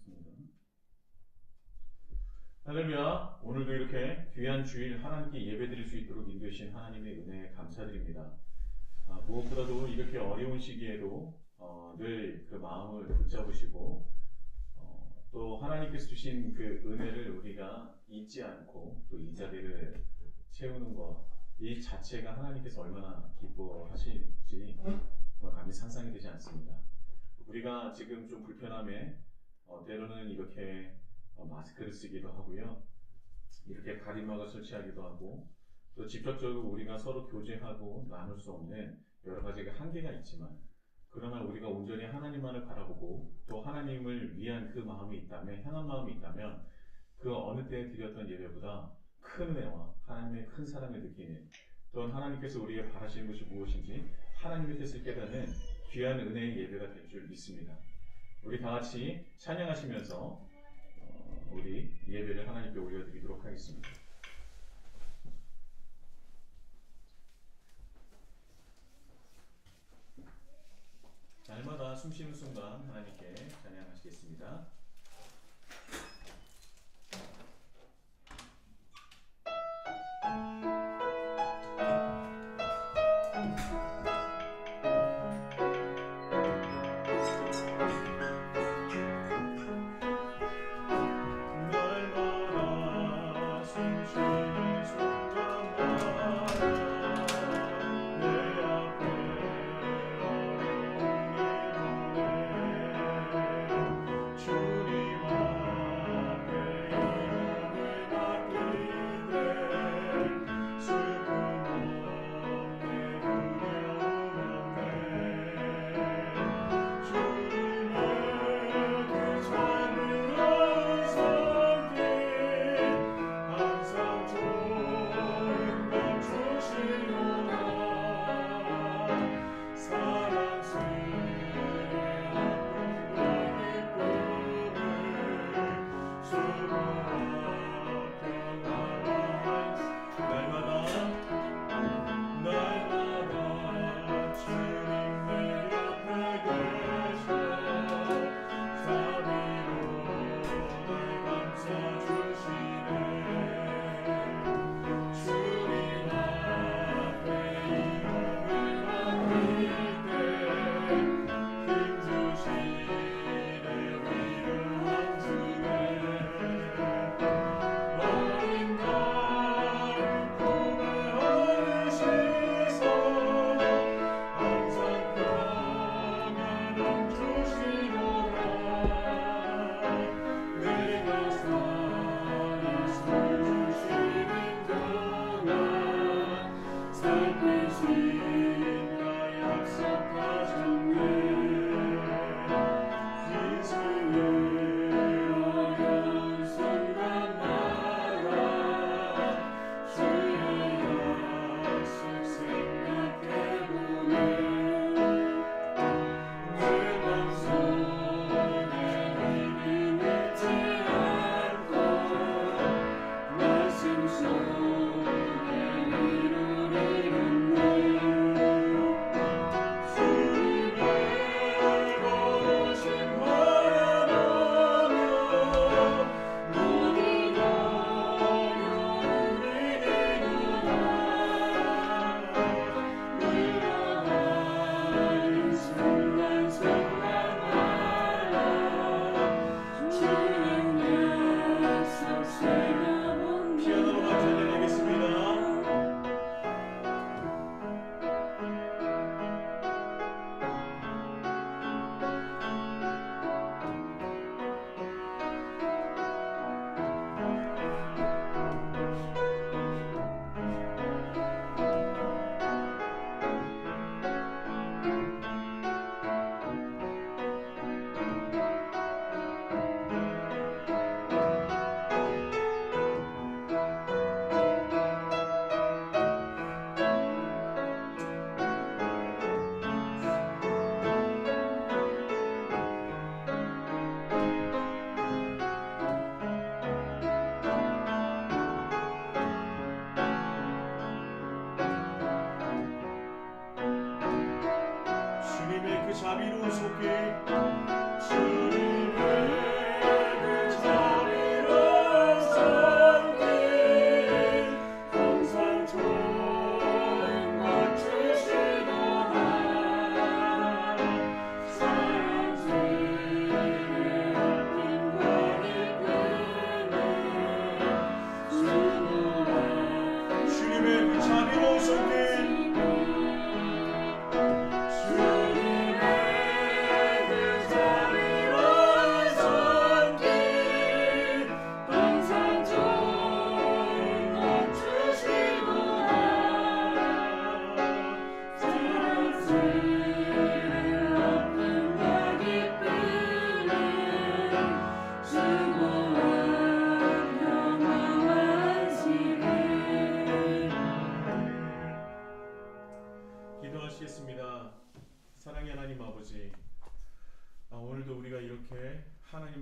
반갑습니다. 할렐루야. 오늘도 이렇게 귀한 주일 하나님께 예배드릴 수 있도록 인도하신 하나님의 은혜에 감사드립니다. 무엇보다도 이렇게 어려운 시기에도 늘 그 마음을 붙잡으시고 또 하나님께서 주신 그 은혜를 우리가 잊지 않고 또 이 자리를 채우는 것, 이 자체가 하나님께서 얼마나 기뻐하실지 감히 상상이 되지 않습니다. 우리가 지금 좀 불편함에 때로는 이렇게 마스크를 쓰기도 하고요. 이렇게 가림막을 설치하기도 하고 또 직접적으로 우리가 서로 교제하고 나눌 수 없는 여러 가지의 한계가 있지만 그러나 우리가 온전히 하나님만을 바라보고 또 하나님을 위한 그 마음이 있다면, 향한 마음이 있다면 그 어느 때에 드렸던 예배보다 큰 은혜와 하나님의 큰 사랑을 느끼는, 또한 하나님께서 우리에게 바라시는 것이 무엇인지 하나님의 뜻을 깨닫는 귀한 은혜의 예배가 될 줄 믿습니다. 우리 다 같이 찬양하시면서 우리 예배를 하나님께 올려드리도록 하겠습니다. 날마다 숨쉬는 순간 하나님께 찬양하시겠습니다. 주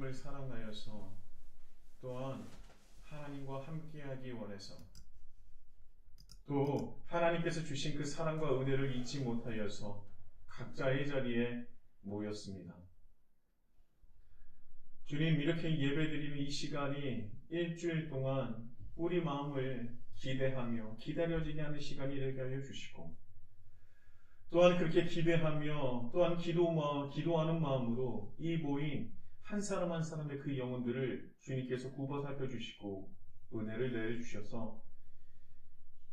하나님을 사랑하여서 또한 하나님과 함께하기 원해서 또 하나님께서 주신 그 사랑과 은혜를 잊지 못하여서 각자의 자리에 모였습니다. 주님, 이렇게 예배드리는 이 시간이 일주일 동안 우리 마음을 기대하며 기다려지게 하는 시간이 되게 하여 주시고, 또한 그렇게 기대하며 또한 기도하는 마음으로 이 모인 한 사람 한 사람의 그 영혼들을 주님께서 굽어 살펴주시고 은혜를 내려주셔서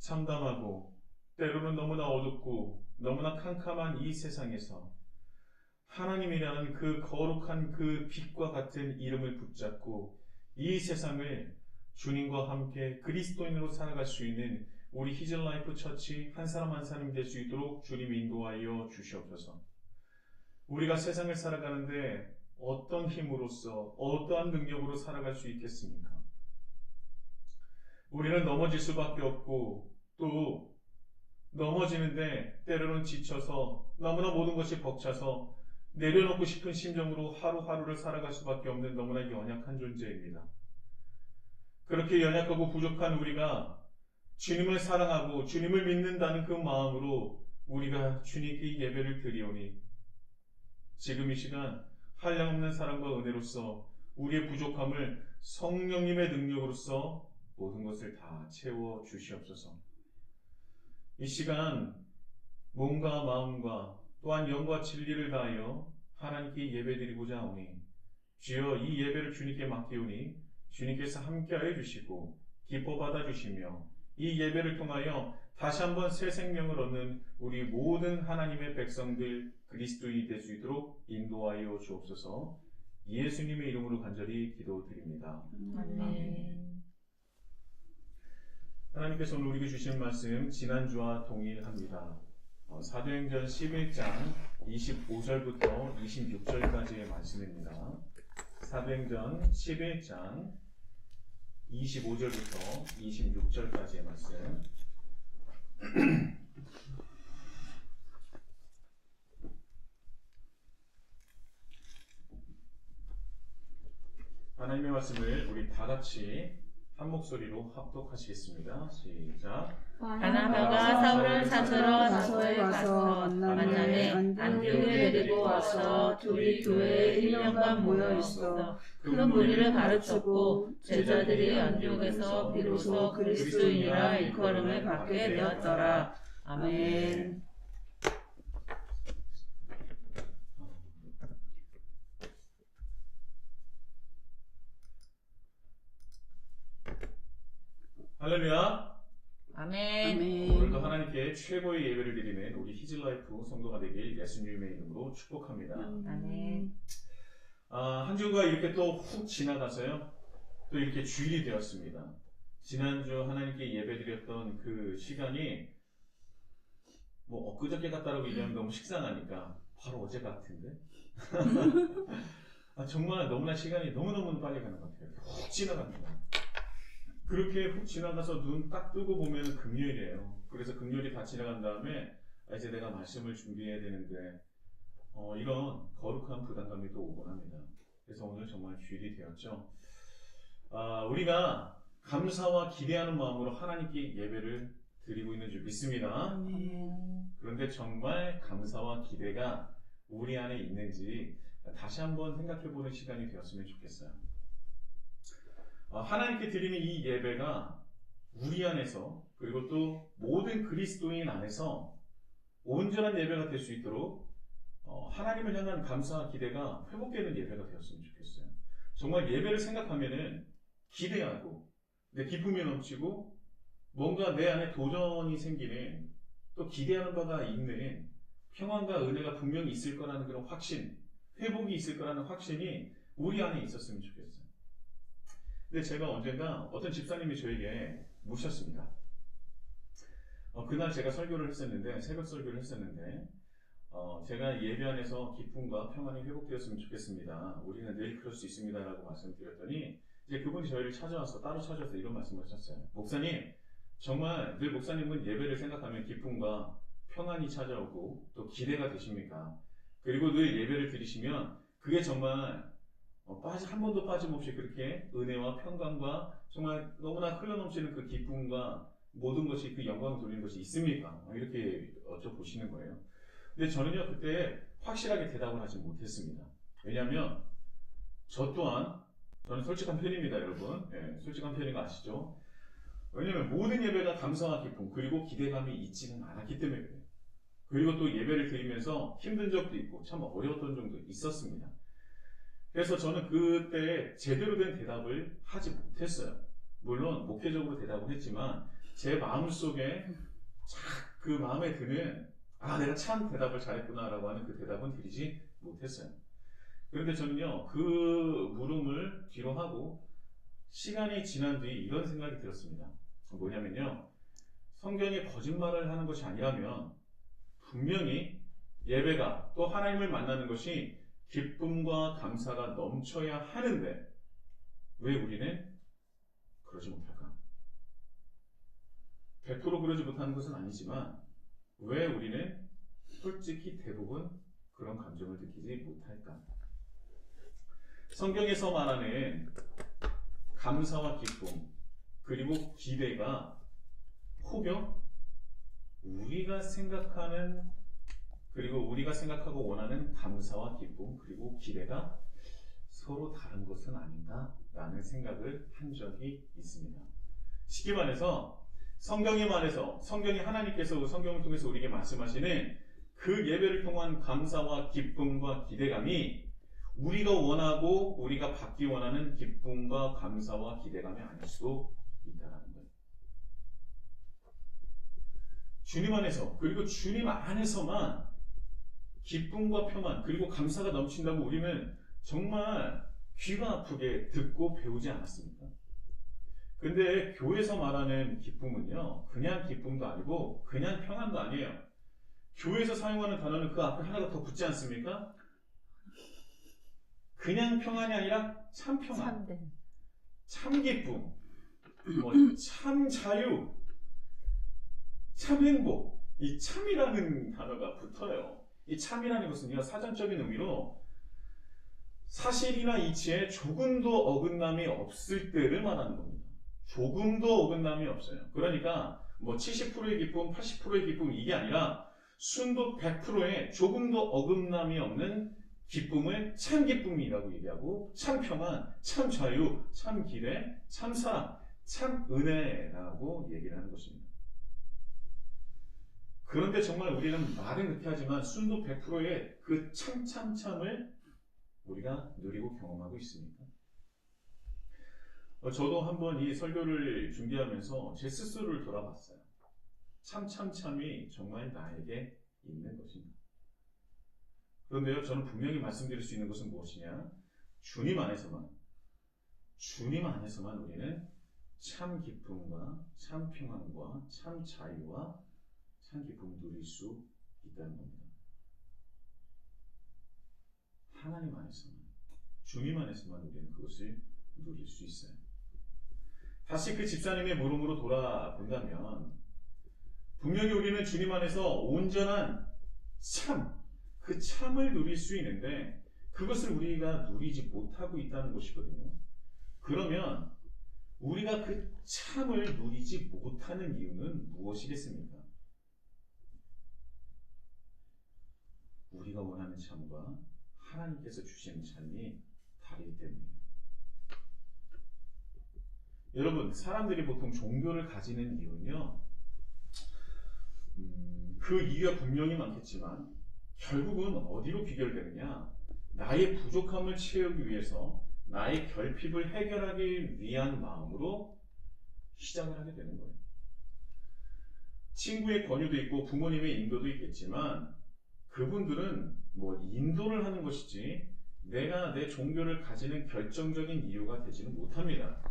참담하고 때로는 너무나 어둡고 너무나 캄캄한 이 세상에서 하나님이라는 그 거룩한 그 빛과 같은 이름을 붙잡고 이 세상을 주님과 함께 그리스도인으로 살아갈 수 있는 우리 히즐라이프 처치 한 사람 한 사람이 될 수 있도록 주님 인도하여 주시옵소서. 우리가 세상을 살아가는데 어떤 힘으로써 어떠한 능력으로 살아갈 수 있겠습니까? 우리는 넘어질 수밖에 없고 또 넘어지는데 때로는 지쳐서 너무나 모든 것이 벅차서 내려놓고 싶은 심정으로 하루하루를 살아갈 수밖에 없는 너무나 연약한 존재입니다. 그렇게 연약하고 부족한 우리가 주님을 사랑하고 주님을 믿는다는 그 마음으로 우리가 주님께 예배를 드리오니 지금 이 시간 한량없는 사랑과 은혜로서 우리의 부족함을 성령님의 능력으로서 모든 것을 다 채워 주시옵소서. 이 시간 몸과 마음과 또한 영과 진리를 다하여 하나님께 예배드리고자 하오니 주여 이 예배를 주님께 맡기오니 주님께서 함께하여 주시고 기뻐 받아주시며 이 예배를 통하여 다시 한번 새 생명을 얻는 우리 모든 하나님의 백성들 그리스도인이 될 수 있도록 인도하여 주옵소서. 예수님의 이름으로 간절히 기도드립니다. 아멘. 하나님께서 오늘 우리에게 주신 말씀 지난주와 동일합니다. 사도행전 11장 25절부터 26절까지의 말씀입니다. 사도행전 11장 25절부터 26절까지의 말씀. 하나님의 말씀을 우리 다 같이 한 목소리로 합독하시겠습니다. 시작. 바나바가 사울을 찾으러 다소에 가서 만남에 안디옥에 데리고 와서 둘이 교회에 1년간 모여 있어 그 무리를 가르쳤고 제자들이 안디옥에서 비로소 그리스도인이라 일컬음을 받게 되었더라. 아멘. 할렐루야. 아멘. 오늘도 하나님께 최고의 예배를 드리는 우리 히즐라이프 성도가 되길 예수님의 이름으로 축복합니다. 아멘. 한 주가 이렇게 또 훅 지나가서요. 또 이렇게 주일이 되었습니다. 지난주 하나님께 예배드렸던 그 시간이 뭐 엊그저께 같다라고 얘기하면 너무 식상하니까 바로 어제 같은데 정말 너무나 시간이 너무너무 빨리 가는 것 같아요. 훅 지나갑니다. 그렇게 훅 지나가서 눈 딱 뜨고 보면 금요일이에요. 그래서 금요일이 다 지나간 다음에 이제 내가 말씀을 준비해야 되는데 이런 거룩한 부담감이 또 오곤 합니다. 그래서 오늘 정말 주일이 되었죠. 우리가 감사와 기대하는 마음으로 하나님께 예배를 드리고 있는 줄 믿습니다. 그런데 정말 감사와 기대가 우리 안에 있는지 다시 한번 생각해보는 시간이 되었으면 좋겠어요. 하나님께 드리는 이 예배가 우리 안에서 그리고 또 모든 그리스도인 안에서 온전한 예배가 될 수 있도록 하나님을 향한 감사와 기대가 회복되는 예배가 되었으면 좋겠어요. 정말 예배를 생각하면은 기대하고 내 기쁨이 넘치고 뭔가 내 안에 도전이 생기는 또 기대하는 바가 있는 평안과 은혜가 분명히 있을 거라는 그런 확신, 회복이 있을 거라는 확신이 우리 안에 있었으면 좋겠어요. 근데 제가 언젠가 어떤 집사님이 저에게 묻셨습니다. 그날 제가 설교를 했었는데, 새벽 설교를 했었는데, 제가 예배 안에서 기쁨과 평안이 회복되었으면 좋겠습니다. 우리는 늘 그럴 수 있습니다라고 말씀드렸더니, 이제 그분이 저희를 따로 찾아서 이런 말씀을 하셨어요. 목사님, 정말 늘 목사님은 예배를 생각하면 기쁨과 평안이 찾아오고 또 기대가 되십니까? 그리고 늘 예배를 드리시면 그게 정말 한 번도 빠짐없이 그렇게 은혜와 평강과 정말 너무나 흘러넘치는 그 기쁨과 모든 것이 그 영광을 돌리는 것이 있습니까? 이렇게 여쭤보시는 거예요. 근데 저는요, 그때 확실하게 대답을 하지 못했습니다. 왜냐하면 저 또한, 저는 솔직한 편입니다, 여러분. 예, 솔직한 편인 거 아시죠? 왜냐하면 모든 예배가 감사와 기쁨, 그리고 기대감이 있지는 않았기 때문에 그래요. 그리고 또 예배를 드리면서 힘든 적도 있고 참 어려웠던 점도 있었습니다. 그래서 저는 그때 제대로 된 대답을 하지 못했어요. 물론 목회적으로 대답을 했지만 제 마음속에 그 마음에 드는 내가 참 대답을 잘했구나라고 하는 그 대답은 드리지 못했어요. 그런데 저는요, 그 물음을 뒤로 하고 시간이 지난 뒤에 이런 생각이 들었습니다. 뭐냐면요, 성경이 거짓말을 하는 것이 아니라면 분명히 예배가 또 하나님을 만나는 것이 기쁨과 감사가 넘쳐야 하는데 왜 우리는 그러지 못할까? 100% 그러지 못하는 것은 아니지만 왜 우리는 솔직히 대부분 그런 감정을 느끼지 못할까? 성경에서 말하는 감사와 기쁨 그리고 기대가 혹여 우리가 생각하는 그리고 우리가 생각하고 원하는 감사와 기쁨 그리고 기대가 서로 다른 것은 아닌가라는 생각을 한 적이 있습니다. 쉽게 말해서 성경이 하나님께서 성경을 통해서 우리에게 말씀하시는 그 예배를 통한 감사와 기쁨과 기대감이 우리가 원하고 우리가 받기 원하는 기쁨과 감사와 기대감이 아닐 수도 있다는 거예요. 주님 안에서 그리고 주님 안에서만 기쁨과 평안 그리고 감사가 넘친다고 우리는 정말 귀가 아프게 듣고 배우지 않았습니까? 근데 교회에서 말하는 기쁨은요, 그냥 기쁨도 아니고 그냥 평안도 아니에요. 교회에서 사용하는 단어는 그 앞에 하나가 더 붙지 않습니까? 그냥 평안이 아니라 참 평안, 참 기쁨, 참 자유, 참 행복. 이 참이라는 단어가 붙어요. 이 참이라는 것은요, 사전적인 의미로 사실이나 이치에 조금도 어긋남이 없을 때를 말하는 겁니다. 조금도 어긋남이 없어요. 그러니까 70%의 기쁨, 80%의 기쁨 이게 아니라 순도 100%의 조금도 어긋남이 없는 기쁨을 참 기쁨이라고 얘기하고 참 평안, 참 자유, 참 기대, 참 사랑, 참 은혜라고 얘기를 하는 것입니다. 그런데 정말 우리는 말은 그렇게 하지만 순도 100%의 그 참을 우리가 누리고 경험하고 있습니까? 저도 한번 이 설교를 준비하면서 제 스스로를 돌아봤어요. 참이 정말 나에게 있는 것입니다. 그런데요, 저는 분명히 말씀드릴 수 있는 것은 무엇이냐? 주님 안에서만 우리는 참 기쁨과 참 평안과 참 자유와 참 기쁨을 누릴 수 있다는 겁니다. 하나님 안에서만, 주님 안에서만 우리는 그것을 누릴 수 있어요. 다시 그 집사님의 물음으로 돌아본다면 분명히 우리는 주님 안에서 온전한 그 참을 누릴 수 있는데 그것을 우리가 누리지 못하고 있다는 것이거든요. 그러면 우리가 그 참을 누리지 못하는 이유는 무엇이겠습니까? 우리가 원하는 참과 하나님께서 주시는 참이 다르기 때문이에요. 여러분, 사람들이 보통 종교를 가지는 이유는요, 그 이유가 분명히 많겠지만 결국은 어디로 귀결되느냐? 나의 부족함을 채우기 위해서 나의 결핍을 해결하기 위한 마음으로 시작을 하게 되는 거예요. 친구의 권유도 있고 부모님의 인도도 있겠지만 그분들은 인도를 하는 것이지 내가 내 종교를 가지는 결정적인 이유가 되지는 못합니다.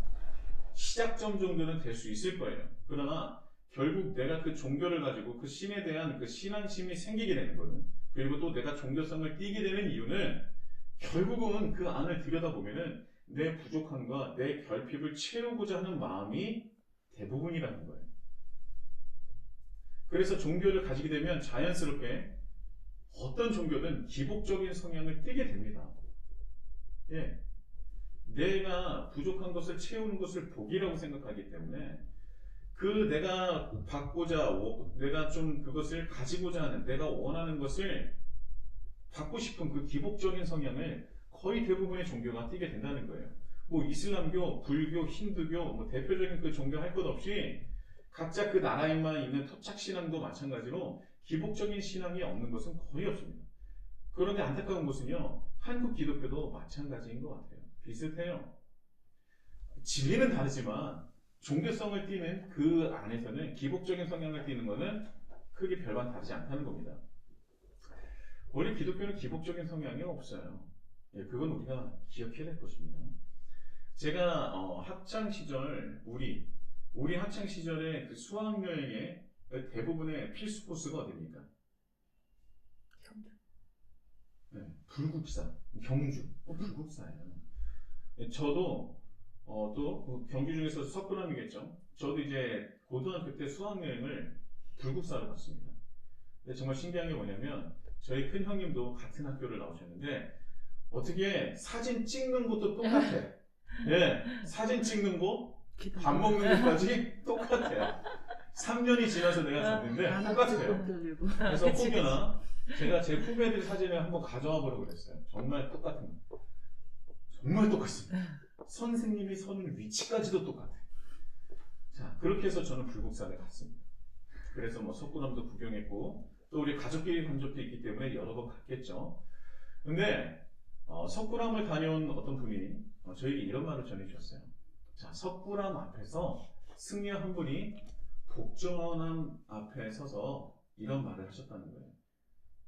시작점 정도는 될 수 있을 거예요. 그러나 결국 내가 그 종교를 가지고 그 신에 대한 그 신앙심이 생기게 되는 거는, 그리고 또 내가 종교성을 띠게 되는 이유는 결국은 그 안을 들여다보면은 내 부족함과 내 결핍을 채우고자 하는 마음이 대부분이라는 거예요. 그래서 종교를 가지게 되면 자연스럽게 어떤 종교든 기복적인 성향을 띠게 됩니다. 예. 내가 부족한 것을 채우는 것을 복이라고 생각하기 때문에 그 내가 받고자 내가 좀 그것을 가지고자 하는 내가 원하는 것을 받고 싶은 그 기복적인 성향을 거의 대부분의 종교가 띠게 된다는 거예요. 뭐 이슬람교, 불교, 힌두교 뭐 대표적인 그 종교 할 것 없이 각자 그 나라에만 있는 토착 신앙도 마찬가지로 기복적인 신앙이 없는 것은 거의 없습니다. 그런데 안타까운 것은요, 한국 기독교도 마찬가지인 것 같아요. 비슷해요. 진리는 다르지만 종교성을 띠는 그 안에서는 기복적인 성향을 띠는 것은 크게 별반 다르지 않다는 겁니다. 원래 기독교는 기복적인 성향이 없어요. 예, 그건 우리가 기억해야 될 것입니다. 제가 학창 시절 우리 학창 시절에 그 수학 여행의 대부분의 필수 코스가 어디입니까? 네, 불국사, 경주, 불국사예요. 네, 저도 또 경주 중에서 석굴암이겠죠. 저도 이제 고등학교 때 수학 여행을 불국사로 갔습니다. 근데 정말 신기한 게 뭐냐면 저희 큰 형님도 같은 학교를 나오셨는데 어떻게 사진 찍는 것도 똑같아. 예, 사진 찍는 거, 밥 먹는 것까지 똑같아요. 3년이 지나서 내가 갔는데 똑같아요. 그래서 혹여나 제가 제 후배들 사진을 한번 가져와 보려고 그랬어요. 정말 똑같은 거. 정말 똑같습니다. 선생님이 서는 위치까지도 똑같아요. 자, 그렇게 해서 저는 불국사를 갔습니다. 그래서 뭐 석굴암도 구경했고 또 우리 가족끼리 간 적도 있기 때문에 여러 번 갔겠죠. 근데 석굴암을 다녀온 어떤 분이 저에게 이런 말을 전해주셨어요. 자, 석굴암 앞에서 승려 한 분이 복전암 앞에 서서 이런 말을 하셨다는 거예요.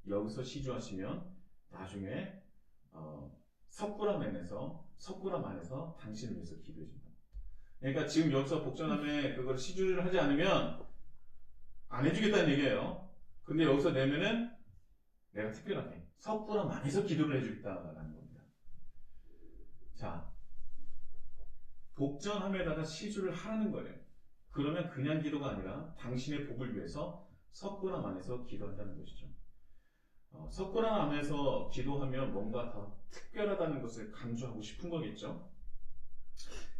여기서 시주하시면 나중에 석굴암 안에서 당신을 위해서 기도해 준다. 그러니까 지금 여기서 복전암에 그걸 시주를 하지 않으면 안 해주겠다는 얘기예요. 근데 여기서 내면은 내가 특별하게 석굴암 안에서 기도를 해주겠다라는 겁니다. 자, 복전함에다가 시주를 하라는 거예요. 그러면 그냥 기도가 아니라 당신의 복을 위해서 석굴암 안에서 기도한다는 것이죠. 석굴암 안에서 기도하면 뭔가 더 특별하다는 것을 강조하고 싶은 거겠죠.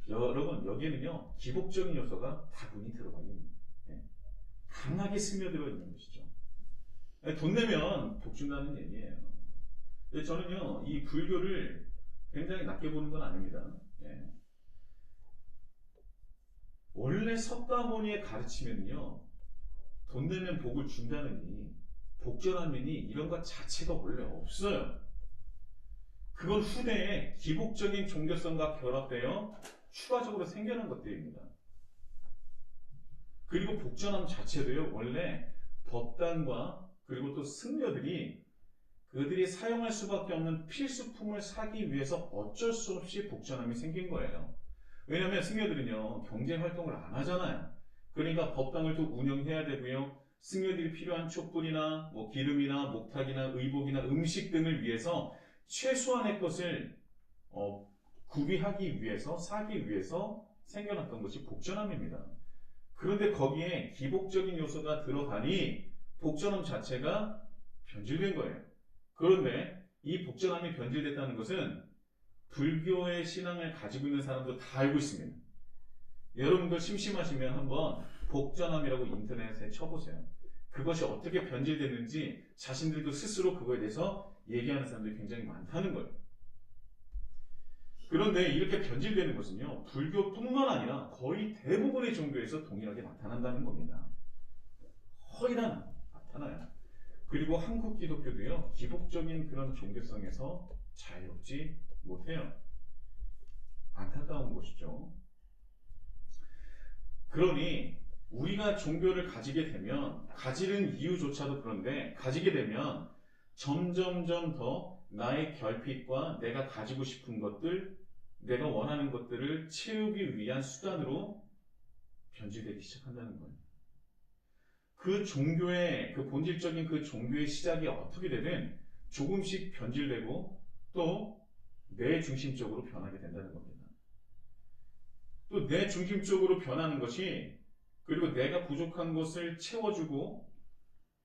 여러분, 여기에는요 기복적인 요소가 다분히 들어가 있는, 강하게 스며들어 있는 것이죠. 돈 내면 복 준다는 얘기예요. 저는요 이 불교를 굉장히 낮게 보는 건 아닙니다. 원래 석가모니의 가르치면요 돈 내면 복을 준다느니 복전하느니 이런 것 자체가 원래 없어요. 그건 후대에 기복적인 종교성과 결합되어 추가적으로 생겨난 것들입니다. 그리고 복전함 자체도요 원래 법당과 그리고 또 승려들이 그들이 사용할 수밖에 없는 필수품을 사기 위해서 어쩔 수 없이 복전함이 생긴 거예요. 왜냐하면 승려들은요 경제 활동을 안 하잖아요. 그러니까 법당을 또 운영해야 되고요. 승려들이 필요한 촛불이나 뭐 기름이나 목탁이나 의복이나 음식 등을 위해서 최소한의 것을 구비하기 위해서 사기 위해서 생겨났던 것이 복전함입니다. 그런데 거기에 기복적인 요소가 들어가니 복전함 자체가 변질된 거예요. 그런데 이 복전함이 변질됐다는 것은 불교의 신앙을 가지고 있는 사람도 다 알고 있습니다. 여러분들 심심하시면 한번 복전함이라고 인터넷에 쳐보세요. 그것이 어떻게 변질됐는지 자신들도 스스로 그거에 대해서 얘기하는 사람들이 굉장히 많다는 거예요. 그런데 이렇게 변질되는 것은요 불교뿐만 아니라 거의 대부분의 종교에서 동일하게 나타난다는 겁니다. 거의 다 나타나요. 그리고 한국 기독교도요 기복적인 그런 종교성에서 자유롭지 못해요. 안타까운 것이죠. 그러니 우리가 종교를 가지게 되면 가지는 이유조차도 그런데 가지게 되면 점점점 더 나의 결핍과 내가 가지고 싶은 것들, 내가 원하는 것들을 채우기 위한 수단으로 변질되기 시작한다는 거예요. 그 종교의 그 본질적인 그 종교의 시작이 어떻게 되든 조금씩 변질되고 또 내 중심적으로 변하게 된다는 겁니다. 또 내 중심적으로 변하는 것이 그리고 내가 부족한 것을 채워주고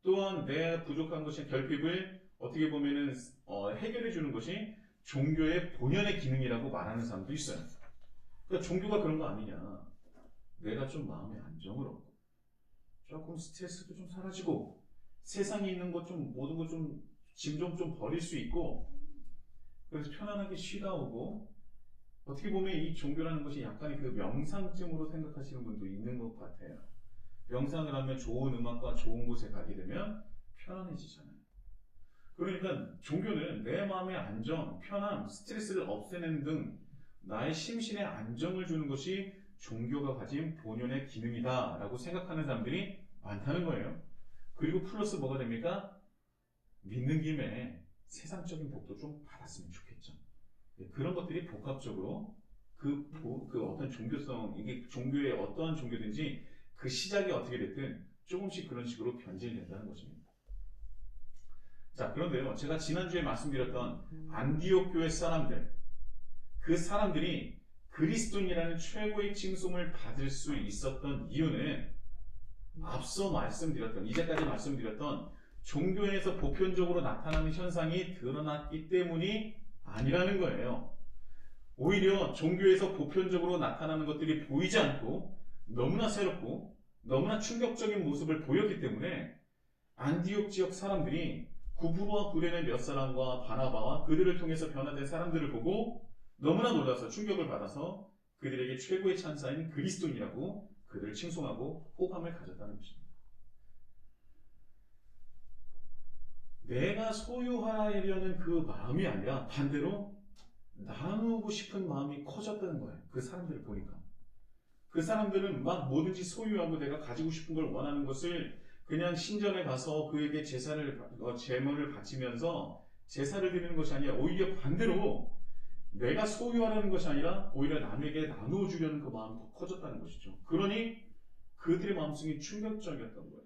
또한 내 부족한 것의 결핍을 어떻게 보면은 해결해 주는 것이 종교의 본연의 기능이라고 말하는 사람도 있어요. 그러니까 종교가 그런 거 아니냐. 내가 좀 마음의 안정을 얻고 조금 스트레스도 좀 사라지고 세상에 있는 것 좀 모든 것 좀 짐 좀 버릴 수 있고 그래서 편안하게 쉬다 오고 어떻게 보면 이 종교라는 것이 약간의 그 명상쯤으로 생각하시는 분도 있는 것 같아요. 명상을 하면 좋은 음악과 좋은 곳에 가게 되면 편안해지잖아요. 그러니까 종교는 내 마음의 안정, 편안, 스트레스를 없애는 등 나의 심신의 안정을 주는 것이 종교가 가진 본연의 기능이다 라고 생각하는 사람들이 많다는 거예요. 그리고 플러스 뭐가 됩니까? 믿는 김에 세상적인 복도 좀 받았으면 좋겠죠. 그런 것들이 복합적으로 그 어떤 종교성, 이게 종교의 어떠한 종교든지 그 시작이 어떻게 됐든 조금씩 그런 식으로 변질된다는 것입니다. 자, 그런데요, 제가 지난주에 말씀드렸던 안디옥 교회 사람들, 그 사람들이 그리스도인이라는 최고의 칭송을 받을 수 있었던 이유는 앞서 말씀드렸던, 이제까지 말씀드렸던 종교에서 보편적으로 나타나는 현상이 드러났기 때문이 아니라는 거예요. 오히려 종교에서 보편적으로 나타나는 것들이 보이지 않고 너무나 새롭고 너무나 충격적인 모습을 보였기 때문에 안디옥 지역 사람들이 구브로와 구레네 몇 사람과 바나바와 그들을 통해서 변화된 사람들을 보고 너무나 놀라서 충격을 받아서 그들에게 최고의 찬사인 그리스도인이라고 그들을 칭송하고 호감을 가졌다는 것입니다. 내가 소유하려는 그 마음이 아니라 반대로 나누고 싶은 마음이 커졌다는 거예요. 그 사람들을 보니까. 그 사람들은 막 뭐든지 소유하고 내가 가지고 싶은 걸 원하는 것을 그냥 신전에 가서 그에게 제물을 바치면서 제사를 드리는 것이 아니라 오히려 반대로 내가 소유하려는 것이 아니라 오히려 남에게 나누어 주려는 그 마음이 더 커졌다는 것이죠. 그러니 그들의 마음속이 충격적이었던 거예요.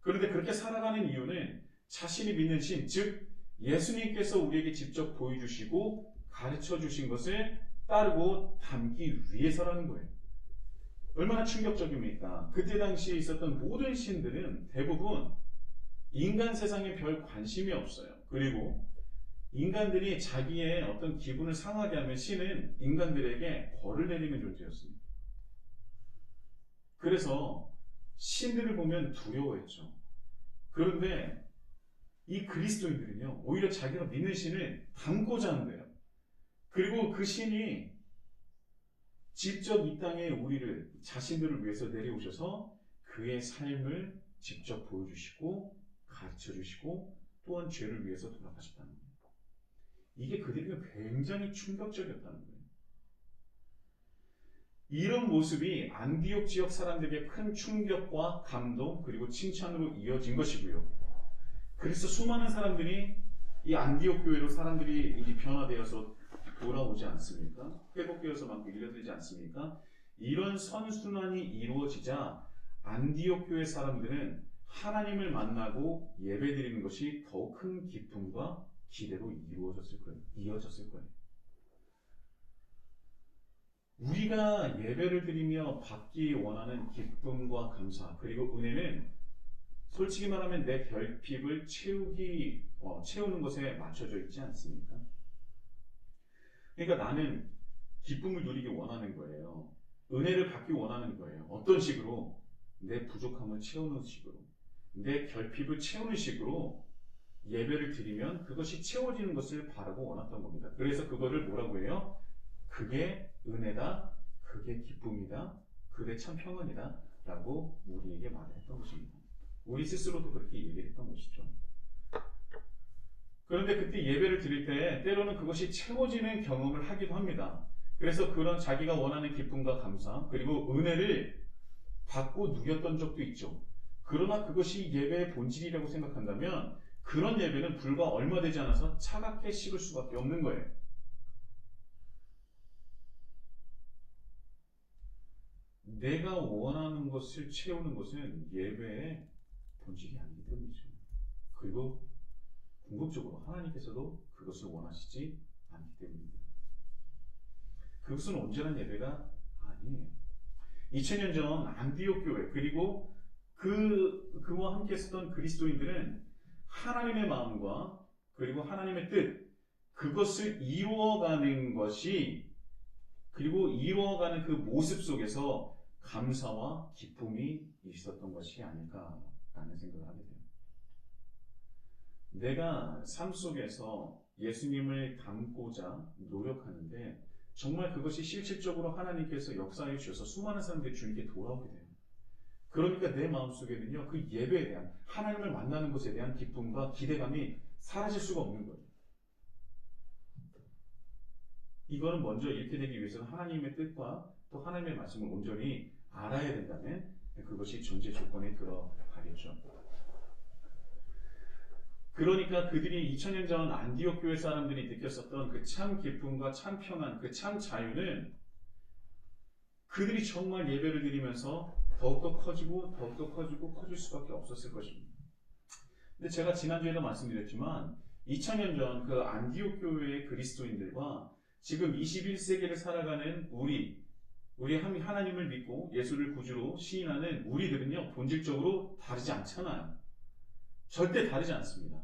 그런데 그렇게 살아가는 이유는 자신이 믿는 신, 즉 예수님께서 우리에게 직접 보여주시고 가르쳐 주신 것을 따르고 담기 위해서라는 거예요. 얼마나 충격적입니까? 그때 당시에 있었던 모든 신들은 대부분 인간 세상에 별 관심이 없어요. 그리고 인간들이 자기의 어떤 기분을 상하게 하면 신은 인간들에게 벌을 내리는 존재였습니다. 그래서 신들을 보면 두려워했죠. 그런데 이 그리스도인들은요, 오히려 자기가 믿는 신을 닮고자 한대요. 그리고 그 신이 직접 이 땅에 우리를, 자신들을 위해서 내려오셔서 그의 삶을 직접 보여주시고 가르쳐 주시고 또한 죄를 위해서 돌아가셨다는 거예요. 이게 그들에게 굉장히 충격적이었다는 거예요. 이런 모습이 안디옥 지역 사람들에게 큰 충격과 감동 그리고 칭찬으로 이어진 것이고요. 그래서 수많은 사람들이 이 안디옥 교회로 사람들이 이제 변화되어서 돌아오지 않습니까? 회복되어서 막 밀려들지 않습니까? 이런 선순환이 이루어지자 안디옥 교회 사람들은 하나님을 만나고 예배드리는 것이 더욱 큰 기쁨과 기대로 이어졌을 거예요. 우리가 예배를 드리며 받기 원하는 기쁨과 감사 그리고 은혜는 솔직히 말하면 내 결핍을 채우는 것에 맞춰져 있지 않습니까? 그러니까 나는 기쁨을 누리기 원하는 거예요. 은혜를 받기 원하는 거예요. 어떤 식으로? 내 부족함을 채우는 식으로. 내 결핍을 채우는 식으로 예배를 드리면 그것이 채워지는 것을 바라고 원했던 겁니다. 그래서 그거를 뭐라고 해요? 그게 은혜다, 그게 기쁨이다, 그게 참 평안이다 라고 우리에게 말했던 것입니다. 우리 스스로도 그렇게 얘기를 했던 것이죠. 그런데 그때 예배를 드릴 때 때로는 그것이 채워지는 경험을 하기도 합니다. 그래서 그런 자기가 원하는 기쁨과 감사 그리고 은혜를 받고 누렸던 적도 있죠. 그러나 그것이 예배의 본질이라고 생각한다면 그런 예배는 불과 얼마 되지 않아서 차갑게 식을 수밖에 없는 거예요. 내가 원하는 것을 채우는 것은 예배의 본질이 아니기 때문이죠. 그리고 궁극적으로 하나님께서도 그것을 원하시지 않기 때문입니다. 그것은 온전한 예배가 아니에요. 2000년 전 안디옥 교회 그리고 그와 함께 있었던 그리스도인들은 하나님의 마음과 그리고 하나님의 뜻 그것을 이루어가는 것이, 그리고 이루어가는 그 모습 속에서 감사와 기쁨이 있었던 것이 아닐까라는 생각을 하게 돼요. 내가 삶 속에서 예수님을 닮고자 노력하는데 정말 그것이 실질적으로 하나님께서 역사해 주셔서 수많은 사람들이 주님께 돌아오게 돼요. 그러니까 내 마음속에는요, 그 예배에 대한, 하나님을 만나는 것에 대한 기쁨과 기대감이 사라질 수가 없는 거예요. 이거는 먼저 이렇게 되기 위해서는 하나님의 뜻과 또 하나님의 말씀을 온전히 알아야 된다면 그것이 전제 조건에 들어가겠죠. 그러니까 그들이 2000년 전 안디옥 교회 사람들이 느꼈었던 그 참 기쁨과 참 평안, 그 참 자유는 그들이 정말 예배를 드리면서 더욱더 커지고 커질 수밖에 없었을 것입니다. 근데 제가 지난주에도 말씀드렸지만 2000년 전 그 안디옥 교회의 그리스도인들과 지금 21세기를 살아가는 우리 하나님을 믿고 예수를 구주로 시인하는 우리들은요, 본질적으로 다르지 않잖아요. 절대 다르지 않습니다.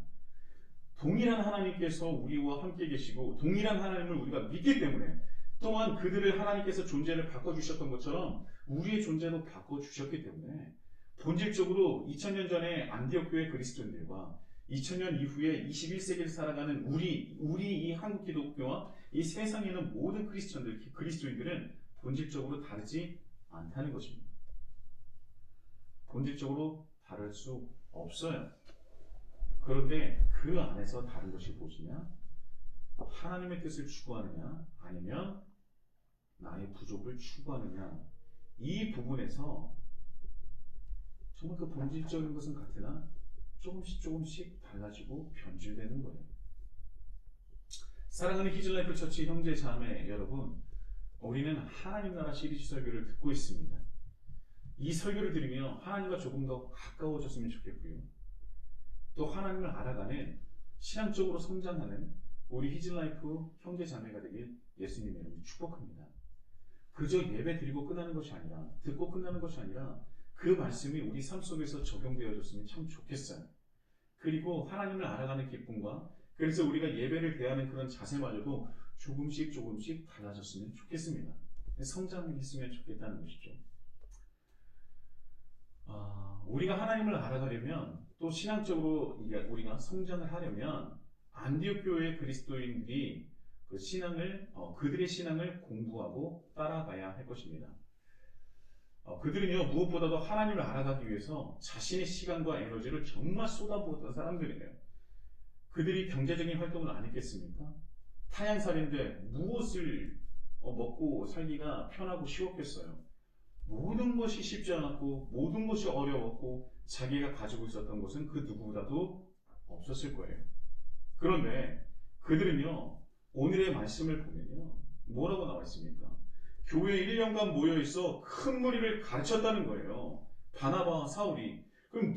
동일한 하나님께서 우리와 함께 계시고 동일한 하나님을 우리가 믿기 때문에, 또한 그들을 하나님께서 존재를 바꿔주셨던 것처럼 우리의 존재도 바꿔주셨기 때문에 본질적으로 2000년 전에 안디옥 교회 그리스도인들과 2000년 이후에 21세기를 살아가는 우리 이 한국 기독교와 이 세상에 있는 모든 그리스도인들은 본질적으로 다르지 않다는 것입니다. 본질적으로 다를 수 없어요. 그런데 그 안에서 다른 것이 무엇이냐? 하나님의 뜻을 추구하느냐, 아니면 나의 부족을 추구하느냐, 이 부분에서 정말 그 본질적인 것은 같으나 조금씩 달라지고 변질되는 거예요. 사랑하는 히즐라이프 처치 형제 자매 여러분, 우리는 하나님 나라 시리즈 설교를 듣고 있습니다. 이 설교를 들으며 하나님과 조금 더 가까워졌으면 좋겠고요. 또 하나님을 알아가는, 신앙적으로 성장하는 우리 히즐라이프 형제 자매가 되길 예수님의 이름으로 축복합니다. 그저 예배 드리고 끝나는 것이 아니라, 듣고 끝나는 것이 아니라 그 말씀이 우리 삶 속에서 적용되어졌으면 참 좋겠어요. 그리고 하나님을 알아가는 기쁨과, 그래서 우리가 예배를 대하는 그런 자세마저도 조금씩 달라졌으면 좋겠습니다. 성장했으면 좋겠다는 것이죠. 우리가 하나님을 알아가려면, 또 신앙적으로 우리가 성장을 하려면 안디옥 교회의 그리스도인들이 그 신앙을, 그들의 신앙을 공부하고 따라가야 할 것입니다. 그들은요, 무엇보다도 하나님을 알아가기 위해서 자신의 시간과 에너지를 정말 쏟아부었던 사람들이에요. 그들이 경제적인 활동을 안 했겠습니까? 타향살인데 무엇을 먹고 살기가 편하고 쉬웠겠어요? 모든 것이 쉽지 않았고 모든 것이 어려웠고 자기가 가지고 있었던 것은 그 누구보다도 없었을 거예요. 그런데 그들은요, 오늘의 말씀을 보면요, 뭐라고 나와 있습니까? 교회에 1년간 모여있어 큰 무리를 가르쳤다는 거예요. 바나바와 사울이. 그럼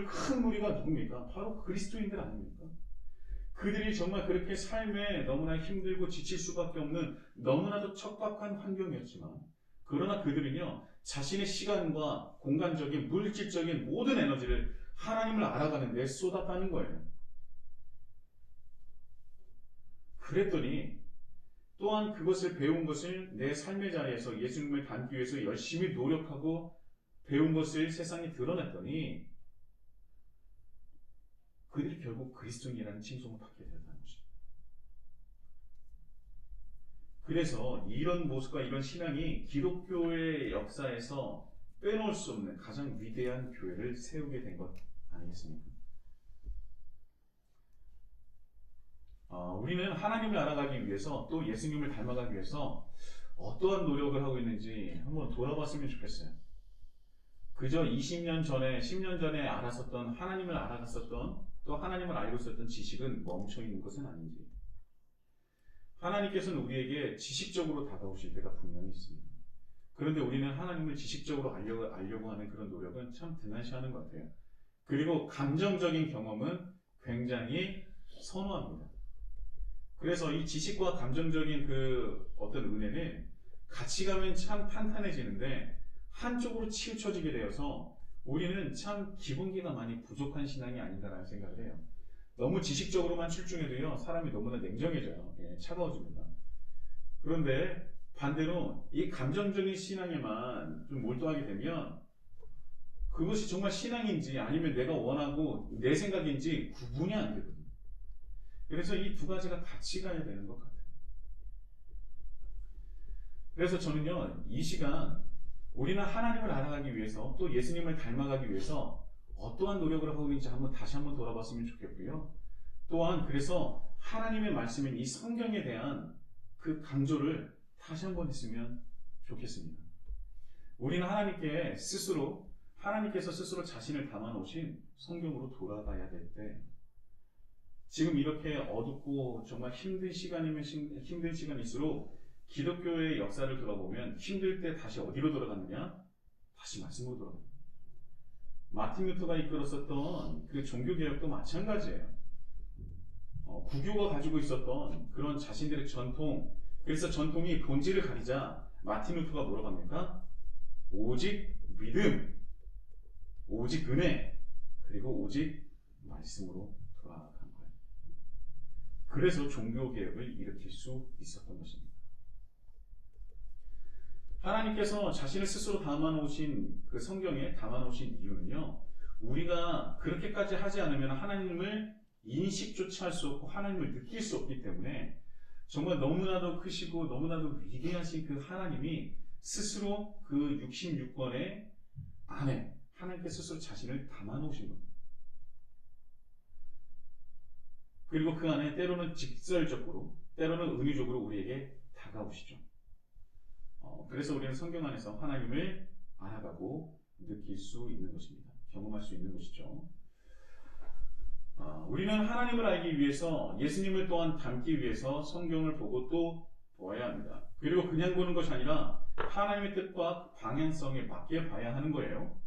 큰 무리가 누굽니까? 바로 그리스도인들 아닙니까? 그들이 정말 그렇게 삶에 너무나 힘들고 지칠 수밖에 없는 너무나도 척박한 환경이었지만, 그러나 그들은요, 자신의 시간과 공간적인, 물질적인 모든 에너지를 하나님을 알아가는 데 쏟았다는 거예요. 그랬더니 또한 그것을 배운 것을 내 삶의 자리에서 예수님을 닮기 위해서 열심히 노력하고 배운 것을 세상에 드러냈더니 그들이 결국 그리스도인이라는 칭송을 받게 되었다는 것입니다. 그래서 이런 모습과 이런 신앙이 기독교의 역사에서 빼놓을 수 없는 가장 위대한 교회를 세우게 된 것 아니겠습니까? 우리는 하나님을 알아가기 위해서, 또 예수님을 닮아가기 위해서 어떠한 노력을 하고 있는지 한번 돌아봤으면 좋겠어요. 그저 20년 전에, 10년 전에 알았었던, 하나님을 알아갔었던, 또 하나님을 알고 있었던 지식은 멈춰 있는 것은 아닌지. 하나님께서는 우리에게 지식적으로 다가오실 때가 분명히 있습니다. 그런데 우리는 하나님을 지식적으로 알려고 하는 그런 노력은 참 등한시하는 것 같아요. 그리고 감정적인 경험은 굉장히 선호합니다. 그래서 이 지식과 감정적인 그 어떤 은혜는 같이 가면 참 탄탄해지는데, 한쪽으로 치우쳐지게 되어서 우리는 참 기본기가 많이 부족한 신앙이 아닌가라는 생각을 해요. 너무 지식적으로만 출중해도요, 사람이 너무나 냉정해져요. 예, 차가워집니다. 그런데 반대로 이 감정적인 신앙에만 좀 몰두하게 되면 그것이 정말 신앙인지 아니면 내가 원하고 내 생각인지 구분이 안 되거든요. 그래서 이 두 가지가 같이 가야 되는 것 같아요. 그래서 저는요, 이 시간 우리는 하나님을 알아가기 위해서 또 예수님을 닮아가기 위해서 어떠한 노력을 하고 있는지 다시 한번 돌아봤으면 좋겠고요. 또한 그래서 하나님의 말씀인 이 성경에 대한 그 강조를 다시 한번 했으면 좋겠습니다. 우리는 하나님께서 스스로 자신을 담아놓으신 성경으로 돌아가야 될 때, 지금 이렇게 어둡고 정말 힘든 시간일수록 기독교의 역사를 돌아보면 힘들 때 다시 어디로 돌아갔느냐? 다시 말씀으로 돌아갑니다. 마틴 루터가 이끌었었던 그 종교개혁도 마찬가지예요. 구교가 가지고 있었던 그런 자신들의 전통, 그래서 전통이 본질을 가리자 마틴 루터가 뭐라고 합니까? 오직 믿음, 오직 은혜, 그리고 오직 말씀으로 돌아간 거예요. 그래서 종교개혁을 일으킬 수 있었던 것입니다. 하나님께서 자신을 스스로 담아놓으신 그 성경에 담아놓으신 이유는요, 우리가 그렇게까지 하지 않으면 하나님을 인식조차 할 수 없고 하나님을 느낄 수 없기 때문에 정말 너무나도 크시고 너무나도 위대하신 그 하나님이 스스로 그 66권의 안에 하나님께 스스로 자신을 담아놓으신 겁니다. 그리고 그 안에 때로는 직설적으로, 때로는 은유적으로 우리에게 다가오시죠. 그래서 우리는 성경 안에서 하나님을 알아가고 느낄 수 있는 것입니다. 경험할 수 있는 것이죠. 우리는 하나님을 알기 위해서 예수님을 또한 닮기 위해서 성경을 보고 또 보아야 합니다. 그리고 그냥 보는 것이 아니라 하나님의 뜻과 방향성에 맞게 봐야 하는 거예요.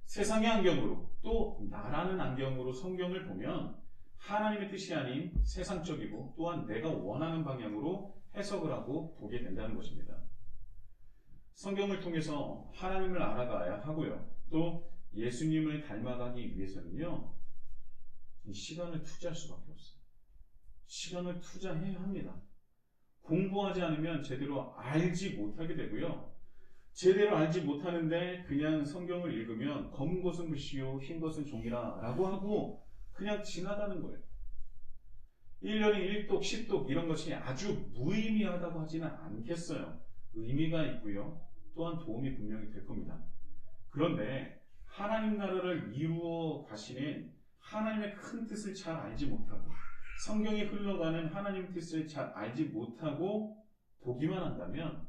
세상의 안경으로 또 나라는 안경으로 성경을 보면 하나님의 뜻이 아닌 세상적이고 또한 내가 원하는 방향으로 해석을 하고 보게 된다는 것입니다. 성경을 통해서 하나님을 알아가야 하고요. 또 예수님을 닮아가기 위해서는요, 시간을 투자할 수밖에 없어요. 시간을 투자해야 합니다. 공부하지 않으면 제대로 알지 못하게 되고요. 제대로 알지 못하는데 그냥 성경을 읽으면 검은 것은 글씨요 흰 것은 종이라 라고 하고 그냥 지나가는 거예요. 1년에 1독, 10독 이런 것이 아주 무의미하다고 하지는 않겠어요. 의미가 있고요. 또한 도움이 분명히 될 겁니다. 그런데 하나님 나라를 이루어 가시는 하나님의 큰 뜻을 잘 알지 못하고 성경에 흘러가는 하나님의 뜻을 잘 알지 못하고 보기만 한다면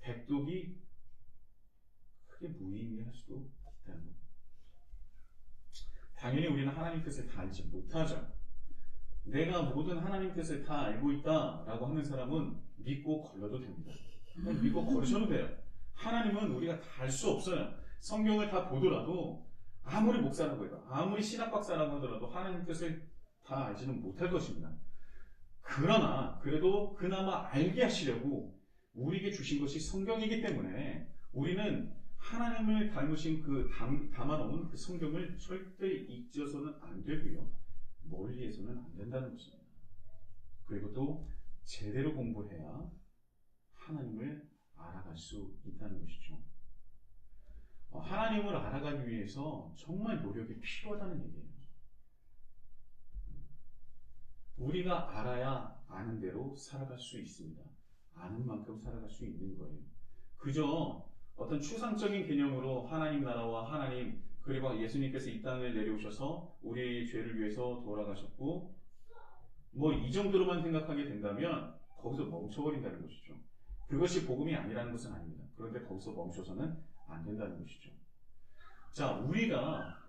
백독이 크게 무의미할 수도 있다는 겁니다. 당연히 우리는 하나님 뜻을 다 알지 못하죠. 내가 모든 하나님 뜻을 다 알고 있다라고 하는 사람은 믿고 걸러도 됩니다. 믿고 걸으셔도 돼요. 하나님은 우리가 다 알 수 없어요. 성경을 다 보더라도 아무리 목사라고 해도 아무리 신학 박사라고 하더라도 하나님 뜻을 다 알지는 못할 것입니다. 그러나 그래도 그나마 알게 하시려고 우리에게 주신 것이 성경이기 때문에 우리는 하나님을 닮으신 그 담아놓은 그 성경을 절대 잊어서는 안 되고요. 멀리해서는 안 된다는 것입니다. 그리고 또 제대로 공부해야 하나님을 알아갈 수 있다는 것이죠. 하나님을 알아가기 위해서 정말 노력이 필요하다는 얘기예요. 우리가 알아야 아는 대로 살아갈 수 있습니다. 아는 만큼 살아갈 수 있는 거예요. 그저 어떤 추상적인 개념으로 하나님 나라와 하나님 그리고 예수님께서 이 땅을 내려오셔서 우리의 죄를 위해서 돌아가셨고 뭐 이 정도로만 생각하게 된다면 거기서 멈춰버린다는 것이죠. 그것이 복음이 아니라는 것은 아닙니다. 그런데 거기서 멈춰서는 안 된다는 것이죠. 자, 우리가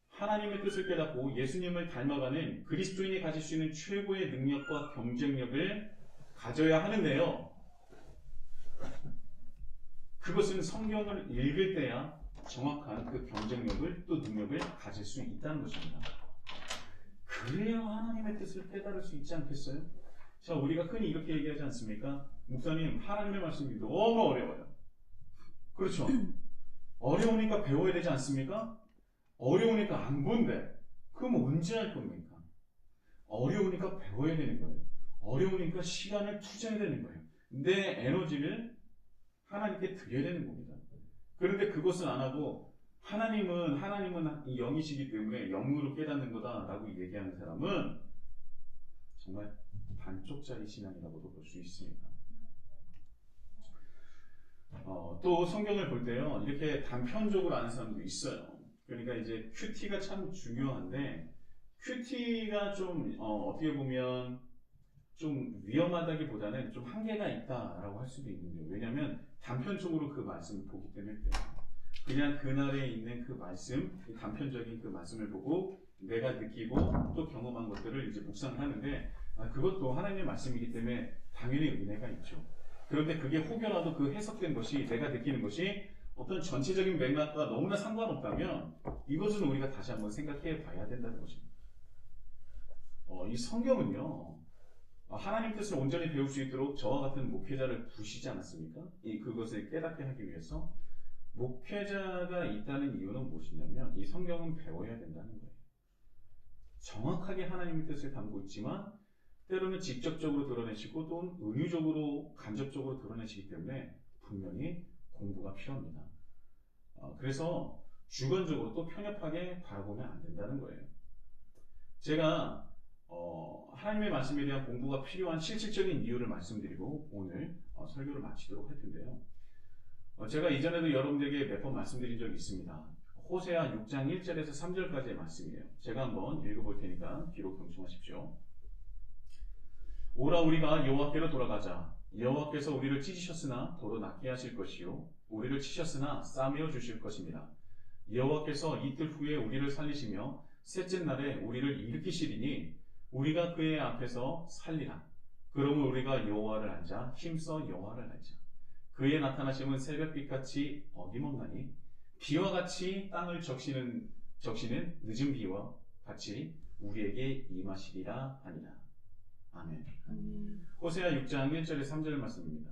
하나님의 뜻을 깨닫고 예수님을 닮아가는 그리스도인이 가질 수 있는 최고의 능력과 경쟁력을 가져야 하는데요. 그것은 성경을 읽을 때야 정확한 그 경쟁력을 또 능력을 가질 수 있다는 것입니다. 그래야 하나님의 뜻을 깨달을 수 있지 않겠어요? 자, 우리가 흔히 이렇게 얘기하지 않습니까? 목사님, 하나님의 말씀이 너무 어려워요. 그렇죠? 어려우니까 배워야 되지 않습니까? 어려우니까 안 본대. 그럼 언제 할 겁니까? 어려우니까 배워야 되는 거예요. 어려우니까 시간을 투자해야 되는 거예요. 내 에너지를 하나님께 드려야 되는 겁니다. 그런데 그것을 안 하고 하나님은 영이시기 때문에 영으로 깨닫는 거다라고 얘기하는 사람은 정말 반쪽짜리 신앙이라고도 볼 수 있습니다. 또 성경을 볼 때요, 이렇게 단편적으로 아는 사람도 있어요. 그러니까 이제 큐티가 참 중요한데, 큐티가 좀 어떻게 보면 좀 위험하다기보다는 좀 한계가 있다라고 할 수도 있는데요. 왜냐하면 단편적으로 그 말씀을 보기 때문에 그래요. 그냥 그날에 있는 그 말씀, 단편적인 그 말씀을 보고 내가 느끼고 또 경험한 것들을 이제 묵상을 하는데, 그것도 하나님의 말씀이기 때문에 당연히 은혜가 있죠. 그런데 그게 혹여라도 그 해석된 것이, 내가 느끼는 것이 어떤 전체적인 맥락과 너무나 상관없다면 이것은 우리가 다시 한번 생각해 봐야 된다는 것입니다. 이 성경은요, 하나님 뜻을 온전히 배울 수 있도록 저와 같은 목회자를 부르시지 않았습니까? 그것을 깨닫게 하기 위해서. 목회자가 있다는 이유는 무엇이냐면 이 성경은 배워야 된다는 거예요. 정확하게 하나님의 뜻을 담고 있지만 때로는 직접적으로 드러내시고 또 은유적으로 간접적으로 드러내시기 때문에 분명히 공부가 필요합니다. 그래서 주관적으로 또 편협하게 바라보면 안 된다는 거예요. 제가 하나님의 말씀에 대한 공부가 필요한 실질적인 이유를 말씀드리고 오늘 설교를 마치도록 할 텐데요. 제가 이전에도 여러분들에게 몇 번 말씀드린 적이 있습니다. 호세아 6장 1절에서 3절까지의 말씀이에요. 제가 한번 읽어볼 테니까 귀로 경청하십시오. 오라 우리가 여호와께로 돌아가자. 여호와께서 우리를 찢으셨으나 도로 낫게 하실 것이요 우리를 치셨으나 싸매어 주실 것입니다. 여호와께서 이틀 후에 우리를 살리시며 셋째 날에 우리를 일으키시리니 우리가 그의 앞에서 살리라. 그러면 우리가 여호와를 알자. 힘써 여호와를 알자. 그의 나타나심은 새벽빛같이 어김없나니 비와 같이 땅을 적시는 늦은 비와 같이 우리에게 임하시리라 하니라. 아멘. 호세아 6장 1절에 3절 말씀입니다.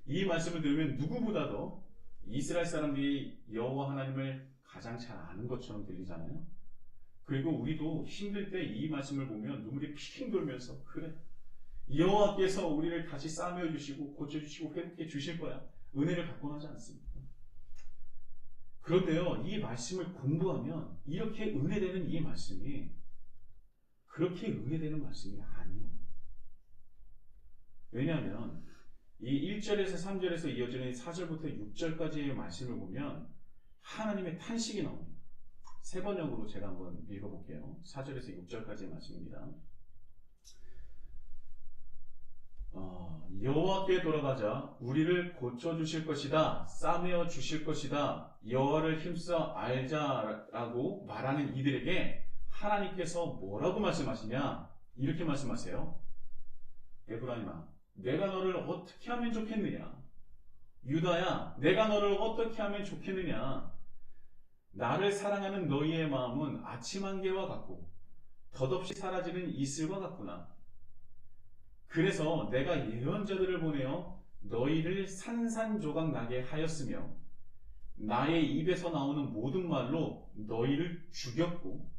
이 말씀을 들으면 누구보다도 이스라엘 사람들이 여호와 하나님을 가장 잘 아는 것처럼 들리잖아요. 그리고 우리도 힘들 때 이 말씀을 보면 눈물이 핑 돌면서 그래, 여호와께서 우리를 다시 싸매어 주시고 고쳐주시고 회복해 주실 거야. 은혜를 받고 나지 않습니까? 그런데요, 이 말씀을 공부하면 이렇게 은혜되는 이 말씀이 그렇게 은혜되는 말씀이 아니에요. 왜냐하면 이 1절에서 3절에서 이어지는 4절부터 6절까지의 말씀을 보면 하나님의 탄식이 나옵니다. 세 번역으로 제가 한번 읽어볼게요. 4절에서 6절까지의 말씀입니다. 여호와께 돌아가자. 우리를 고쳐주실 것이다. 싸매어 주실 것이다. 여호와를 힘써 알자라고 말하는 이들에게 하나님께서 뭐라고 말씀하시냐? 이렇게 말씀하세요. 에브라임아, 내가 너를 어떻게 하면 좋겠느냐? 유다야, 내가 너를 어떻게 하면 좋겠느냐? 나를 사랑하는 너희의 마음은 아침 안개와 같고 덧없이 사라지는 이슬과 같구나. 그래서 내가 예언자들을 보내어 너희를 산산조각 나게 하였으며 나의 입에서 나오는 모든 말로 너희를 죽였고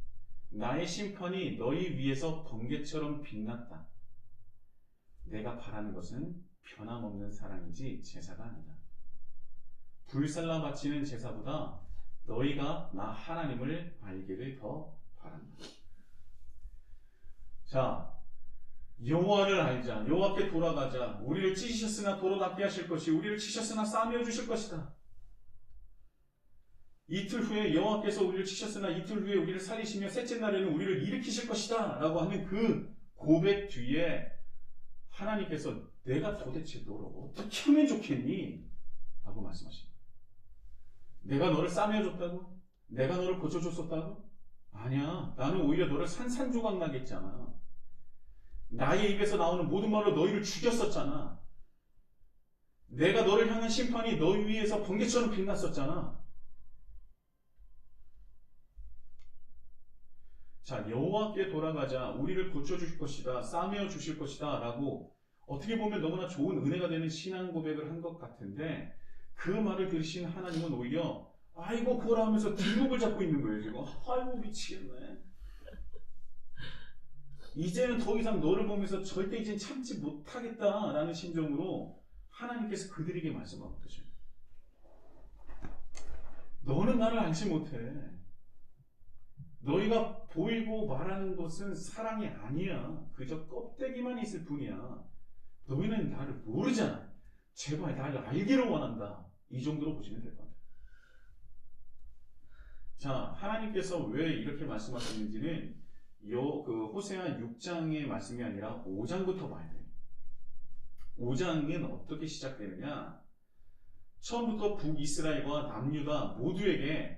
나의 심판이 너희 위에서 번개처럼 빛났다. 내가 바라는 것은 변함없는 사랑이지 제사가 아니다. 불살라 바치는 제사보다 너희가 나 하나님을 알기를 더 바란다. 자, 여호와를 알자. 여호와께 돌아가자. 우리를 찢으셨으나 도로 낫게 하실 것이 우리를 치셨으나 싸매어 주실 것이다. 이틀 후에 여호와께서 우리를 치셨으나 이틀 후에 우리를 살리시며 셋째 날에는 우리를 일으키실 것이다 라고 하는 그 고백 뒤에 하나님께서 내가 도대체 너를 어떻게 하면 좋겠니? 라고 말씀하십니다. 내가 너를 싸매어 줬다고? 내가 너를 고쳐줬었다고? 아니야. 나는 오히려 너를 산산조각 나게 했잖아. 나의 입에서 나오는 모든 말로 너희를 죽였었잖아. 내가 너를 향한 심판이 너희 위에서 번개처럼 빛났었잖아. 자, 여호와께 돌아가자. 우리를 고쳐주실 것이다. 싸매어 주실 것이다. 라고 어떻게 보면 너무나 좋은 은혜가 되는 신앙 고백을 한 것 같은데 그 말을 들으신 하나님은 오히려 아이고 그걸 하면서 뒷목을 잡고 있는 거예요. 지금. 아이고 미치겠네. 이제는 더 이상 너를 보면서 절대 이젠 참지 못하겠다라는 심정으로 하나님께서 그들에게 말씀하고 계셔요. 너는 나를 알지 못해. 너희가 보이고 말하는 것은 사랑이 아니야. 그저 껍데기만 있을 뿐이야. 너희는 나를 모르잖아. 제발 나를 알기를 원한다. 이 정도로 보시면 될 것 같아요. 자, 하나님께서 왜 이렇게 말씀하셨는지는 호세아 6장의 말씀이 아니라 5장부터 봐야 돼요. 5장은 어떻게 시작되느냐? 처음부터 북이스라엘과 남유다 모두에게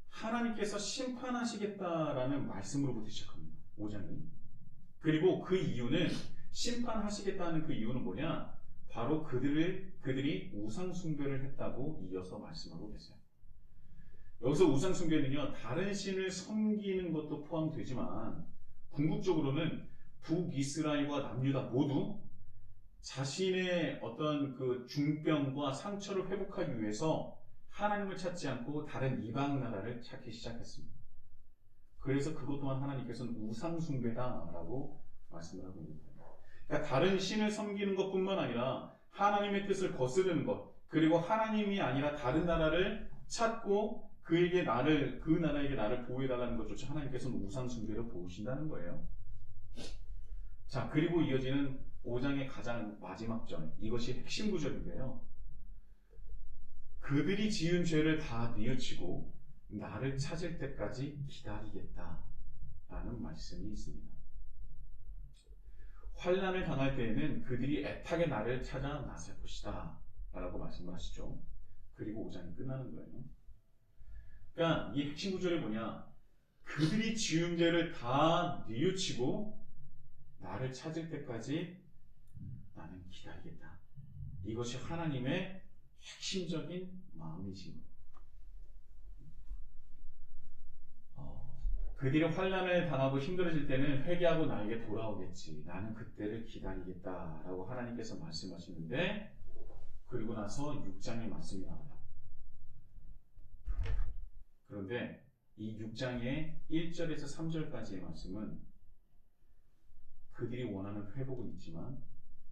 하나님께서 심판하시겠다라는 말씀으로부터 시작합니다. 5장이. 그리고 그 이유는 심판하시겠다는 그 이유는 뭐냐? 바로 그들이 우상 숭배를 했다고 이어서 말씀하고 계세요. 여기서 우상 숭배는요, 다른 신을 섬기는 것도 포함되지만 궁극적으로는 북이스라엘과 남유다 모두 자신의 어떤 그 중병과 상처를 회복하기 위해서 하나님을 찾지 않고 다른 이방 나라를 찾기 시작했습니다. 그래서 그것 또한 하나님께서는 우상 숭배다라고 말씀을 하고 있는 거예요. 그러니까 다른 신을 섬기는 것뿐만 아니라 하나님의 뜻을 거스르는 것, 그리고 하나님이 아니라 다른 나라를 찾고 그 나라에게 나를 보호해달라는 것조차 하나님께서는 우상 숭배로 보신다는 거예요. 자, 그리고 이어지는 5장의 가장 마지막 절, 이것이 핵심 구절인데요. 그들이 지은 죄를 다 뉘우치고 나를 찾을 때까지 기다리겠다 라는 말씀이 있습니다. 환난을 당할 때에는 그들이 애타게 나를 찾아 나설 것이다 라고 말씀을 하시죠. 그리고 5장이 끝나는 거예요. 그러니까 이 핵심 구절이 뭐냐? 그들이 지은 죄를 다 뉘우치고 나를 찾을 때까지 나는 기다리겠다. 이것이 하나님의 핵심적인 마음이신 거예요. 그들이 환난을 당하고 힘들어질 때는 회개하고 나에게 돌아오겠지. 나는 그때를 기다리겠다라고 하나님께서 말씀하시는데, 그리고 나서 6장의 말씀이 나와요. 그런데 이 6장의 1절에서 3절까지의 말씀은 그들이 원하는 회복은 있지만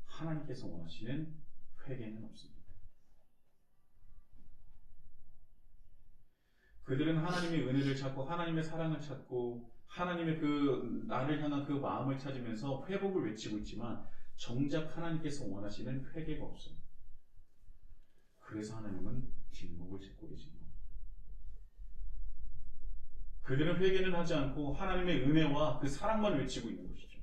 하나님께서 원하시는 회개는 없습니다. 그들은 하나님의 은혜를 찾고 하나님의 사랑을 찾고 하나님의 그 나를 향한 그 마음을 찾으면서 회복을 외치고 있지만 정작 하나님께서 원하시는 회개가 없어요. 그래서 하나님은 뒷목을 잡고 계십니다. 그들은 회개는 하지 않고 하나님의 은혜와 그 사랑만 외치고 있는 것이죠.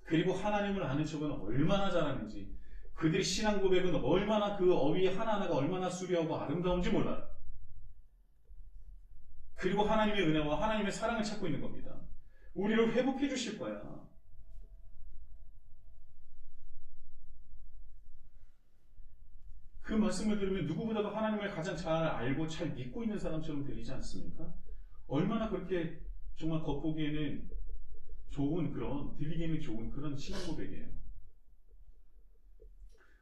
그리고 하나님을 아는 척은 얼마나 잘하는지, 그들의 신앙 고백은 얼마나 그 어휘 하나하나가 얼마나 수려하고 아름다운지 몰라요. 그리고 하나님의 은혜와 하나님의 사랑을 찾고 있는 겁니다. 우리를 회복해 주실 거야. 그 말씀을 들으면 누구보다도 하나님을 가장 잘 알고 잘 믿고 있는 사람처럼 들리지 않습니까? 얼마나 그렇게 정말 겉보기에는 들리기에는 좋은 그런 신앙 고백이에요.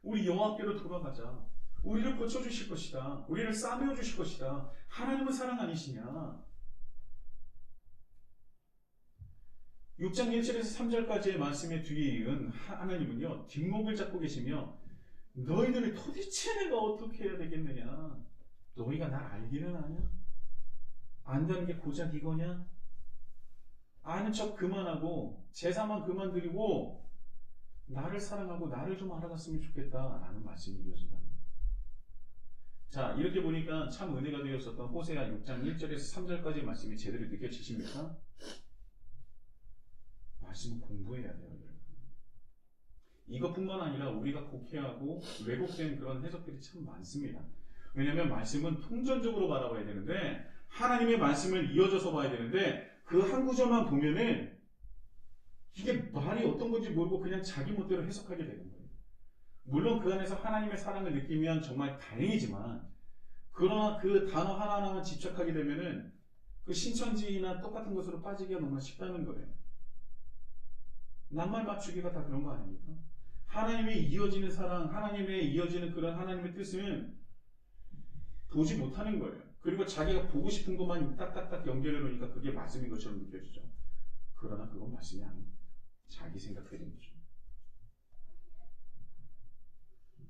우리 여호와께로 돌아가자. 우리를 고쳐주실 것이다. 우리를 싸매어 주실 것이다. 하나님은 사랑 아니시냐? 6장 1절에서 3절까지의 말씀의 뒤에 이은 하나님은요, 뒷목을 잡고 계시며 너희들을 도대체 내가 어떻게 해야 되겠느냐? 너희가 날 알기는 아냐? 안다는 게 고작 이거냐? 아는 척 그만하고 제사만 그만 드리고 나를 사랑하고 나를 좀 알아갔으면 좋겠다라는 말씀이 이어진다는 거예요. 자, 이렇게 보니까 참 은혜가 되었었던 호세아 6장 1절에서 3절까지의 말씀이 제대로 느껴지십니까? 말씀을 공부해야 돼요, 여러분. 이것뿐만 아니라 우리가 곡해하고 왜곡된 그런 해석들이 참 많습니다. 왜냐하면 말씀은 통전적으로 바라봐야 되는데 하나님의 말씀을 이어져서 봐야 되는데 그 한 구절만 보면은 이게 말이 어떤 건지 모르고 그냥 자기 멋대로 해석하게 되는 거예요. 물론 그 안에서 하나님의 사랑을 느끼면 정말 다행이지만 그러나 그 단어 하나하나만 집착하게 되면은 그 신천지나 똑같은 것으로 빠지기가 너무 쉽다는 거예요. 낱말 맞추기가 다 그런 거 아닙니까? 하나님의 이어지는 사랑, 하나님의 이어지는 그런 하나님의 뜻은 보지 못하는 거예요. 그리고 자기가 보고 싶은 것만 딱딱딱 연결해 놓으니까 그게 말씀인 것처럼 느껴지죠. 그러나 그건 말씀이 아닙니다. 자기 생각들인 거죠.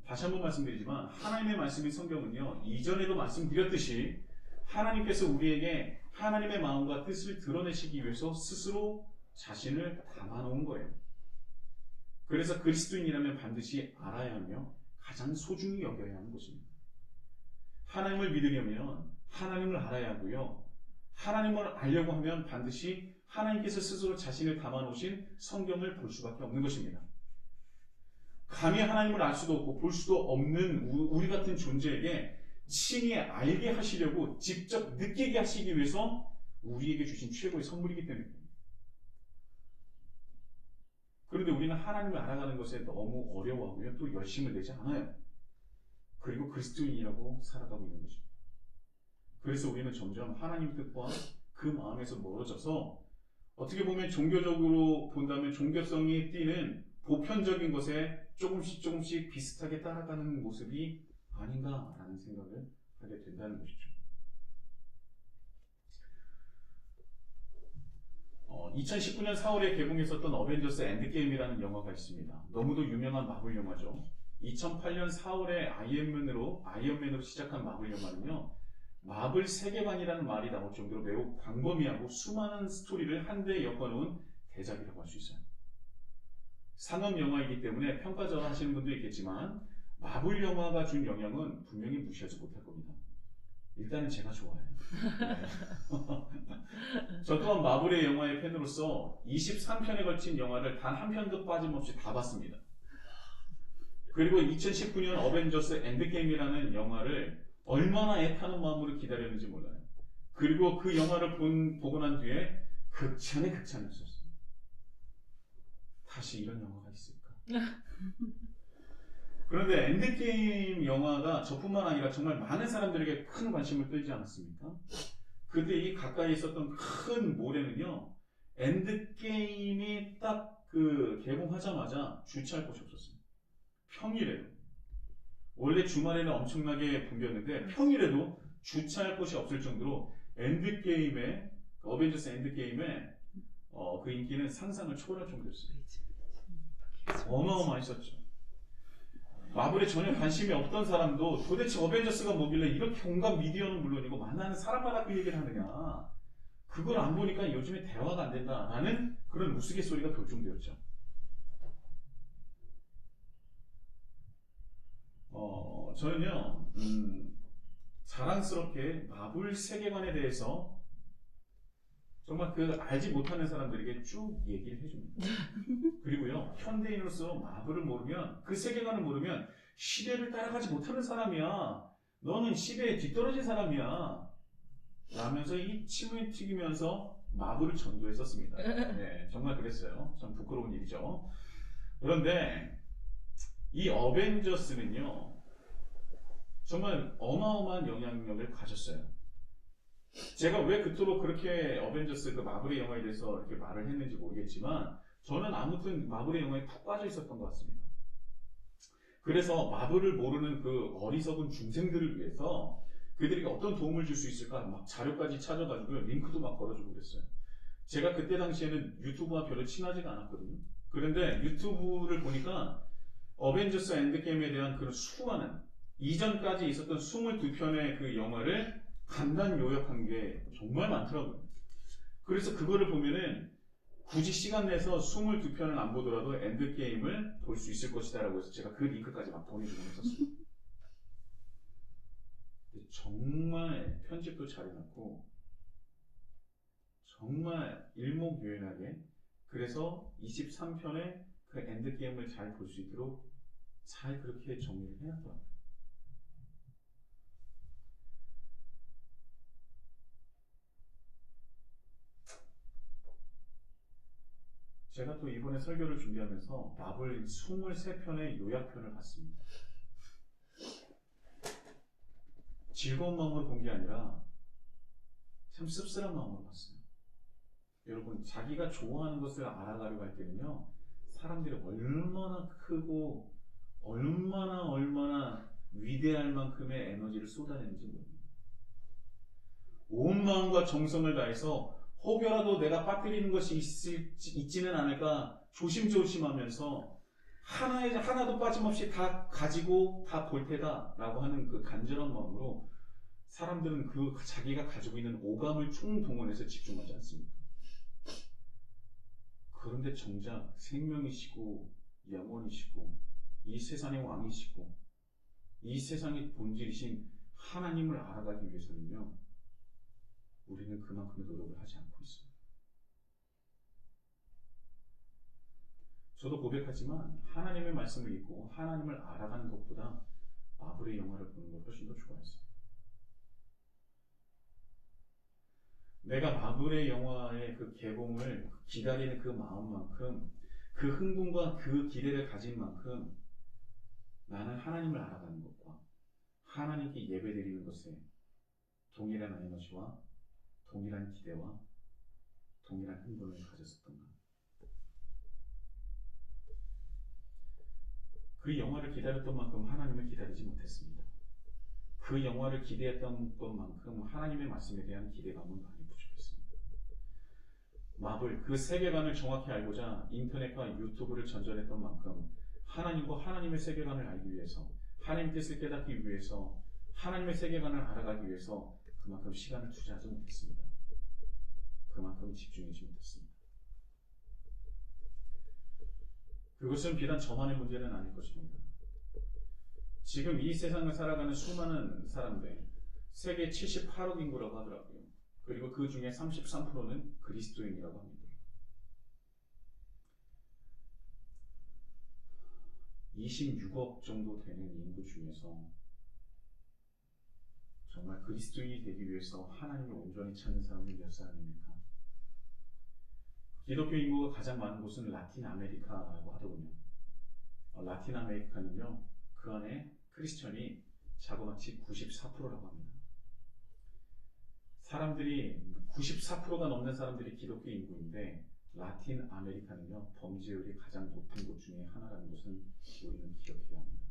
다시 한번 말씀드리지만 하나님의 말씀인 성경은요, 이전에도 말씀드렸듯이 하나님께서 우리에게 하나님의 마음과 뜻을 드러내시기 위해서 스스로 자신을 담아놓은 거예요. 그래서 그리스도인이라면 반드시 알아야 하며 가장 소중히 여겨야 하는 것입니다. 하나님을 믿으려면 하나님을 알아야 하고요. 하나님을 알려고 하면 반드시 하나님께서 스스로 자신을 담아놓으신 성경을 볼 수밖에 없는 것입니다. 감히 하나님을 알 수도 없고 볼 수도 없는 우리 같은 존재에게 친히 알게 하시려고 직접 느끼게 하시기 위해서 우리에게 주신 최고의 선물이기 때문입니다. 그런데 우리는 하나님을 알아가는 것에 너무 어려워하고요. 또 열심을 내지 않아요. 그리고 그리스도인이라고 살아가고 있는 것입니다. 그래서 우리는 점점 하나님 뜻과 그 마음에서 멀어져서 어떻게 보면 종교적으로 본다면 종교성이 띠는 보편적인 것에 조금씩 비슷하게 따라가는 모습이 아닌가라는 생각을 하게 된다는 것이죠. 2019년 4월에 개봉했었던 어벤져스 엔드게임이라는 영화가 있습니다. 너무도 유명한 마블 영화죠. 2008년 4월에 아이언맨으로 시작한 마블 영화는요, 마블 세계관이라는 말이 나올 정도로 매우 광범위하고 수많은 스토리를 한데 엮어놓은 대작이라고 할 수 있어요. 상업 영화이기 때문에 평가절하 하시는 분도 있겠지만 마블 영화가 준 영향은 분명히 무시하지 못할 겁니다. 일단은 제가 좋아해요. 네. 저 또한 마블의 영화의 팬으로서 23편에 걸친 영화를 단 한 편도 빠짐없이 다 봤습니다. 그리고 2019년 어벤져스 엔드게임이라는 영화를 얼마나 애타는 마음으로 기다렸는지 몰라요. 그리고 그 영화를 보고 난 뒤에 극찬에 극찬했었어요. 다시 이런 영화가 있을까? 그런데 엔드게임 영화가 저뿐만 아니라 정말 많은 사람들에게 큰 관심을 끌지 않았습니까? 그때 이 가까이 있었던 큰 모래는요, 엔드게임이 딱 그 개봉하자마자 주차할 곳이 없었어요. 평일에도. 원래 주말에는 엄청나게 붐볐는데 평일에도 주차할 곳이 없을 정도로 어벤져스 엔드게임의 그 인기는 상상을 초월할 정도였어요. 어마어마했었죠. 마블에 전혀 관심이 없던 사람도 도대체 어벤져스가 뭐길래 이렇게 온갖 미디어는 물론이고 만나는 사람마다 그 얘기를 하느냐, 그걸 안 보니까 요즘에 대화가 안 된다라는 그런 우스갯소리가 돌 정도였죠. 저는요, 자랑스럽게 마블 세계관에 대해서 정말 그 알지 못하는 사람들에게 쭉 얘기를 해줍니다. 그리고요, 현대인으로서 마블을 모르면, 그 세계관을 모르면 시대를 따라가지 못하는 사람이야. 너는 시대에 뒤떨어진 사람이야. 라면서 이 침을 튀기면서 마블을 전도했었습니다. 네, 정말 그랬어요. 참 부끄러운 일이죠. 그런데 이 어벤져스는요, 정말 어마어마한 영향력을 가졌어요. 제가 왜 그토록 그렇게 어벤져스 그 마블의 영화에 대해서 이렇게 말을 했는지 모르겠지만 저는 아무튼 마블의 영화에 푹 빠져 있었던 것 같습니다. 그래서 마블을 모르는 그 어리석은 중생들을 위해서 그들에게 어떤 도움을 줄 수 있을까 막 자료까지 찾아가지고 링크도 막 걸어주고 그랬어요. 제가 그때 당시에는 유튜브와 별로 친하지가 않았거든요. 그런데 유튜브를 보니까 어벤져스 엔드게임에 대한 그런 수많은 이전까지 있었던 22편의 그 영화를 간단 요약한 게 정말 많더라고요. 그래서 그거를 보면은 굳이 시간 내서 22편을 안 보더라도 엔드게임을 볼 수 있을 것이다 라고 해서 제가 그 링크까지 막 보내주고 했었어요. 정말 편집도 잘 해놨고 정말 일목요연하게, 그래서 23편의 그 엔드게임을 잘 볼 수 있도록 잘 그렇게 정리를 해놨더라고요. 제가 또 이번에 설교를 준비하면서 마블 23편의 요약편을 봤습니다. 즐거운 마음으로 본 게 아니라 참 씁쓸한 마음으로 봤어요. 여러분, 자기가 좋아하는 것을 알아가려고 할 때는요, 사람들이 얼마나 크고 얼마나 위대할 만큼의 에너지를 쏟아내는지 모릅니다. 온 마음과 정성을 다해서 혹여라도 내가 빠뜨리는 것이 있지는 않을까 조심조심하면서 하나도 빠짐없이 다 가지고 다 볼 테다 라고 하는 그 간절한 마음으로 사람들은 그 자기가 가지고 있는 오감을 총동원해서 집중하지 않습니까? 그런데 정작 생명이시고 영원이시고 이 세상의 왕이시고 이 세상의 본질이신 하나님을 알아가기 위해서는요, 우리는 그만큼의 노력을 하지 않고 있습니다. 저도 고백하지만 하나님의 말씀을 읽고 하나님을 알아가는 것보다 마블의 영화를 보는 걸 훨씬 더 좋아했어요. 내가 마블의 영화의 그 개봉을 기다리는 그 마음만큼, 그 흥분과 그 기대를 가진 만큼 나는 하나님을 알아가는 것과 하나님께 예배드리는 것에 동일한 에너지와 동일한 기대와 동일한 흥분을 가졌었던가. 그 영화를 기다렸던 만큼 하나님을 기다리지 못했습니다. 그 영화를 기대했던 것만큼 하나님의 말씀에 대한 기대감은 많이 부족했습니다. 마블, 그 세계관을 정확히 알고자 인터넷과 유튜브를 전전했던 만큼 하나님과 하나님의 세계관을 알기 위해서, 하나님 뜻을 깨닫기 위해서, 하나님의 세계관을 알아가기 위해서 그만큼 시간을 투자하지 못했습니다. 그만큼 집중하지 못했습니다. 그것은 비단 저만의 문제는 아닐 것입니다. 지금 이 세상을 살아가는 수많은 사람들, 세계 78억 인구라고 하더라고요. 그리고 그 중에 33%는 그리스도인이라고 합니다. 26억 정도 되는 인구 중에서 정말 그리스도인이 되기 위해서 하나님을 온전히 찾는 사람은 몇 사람입니까? 기독교 인구가 가장 많은 곳은 라틴 아메리카라고 하더군요. 라틴 아메리카는요, 그 안에 크리스천이 자그마치 94%라고 합니다. 사람들이 94%가 넘는 사람들이 기독교 인구인데 라틴 아메리카는요, 범죄율이 가장 높은 곳 중에 하나라는 것은 우리는 기억해야 합니다.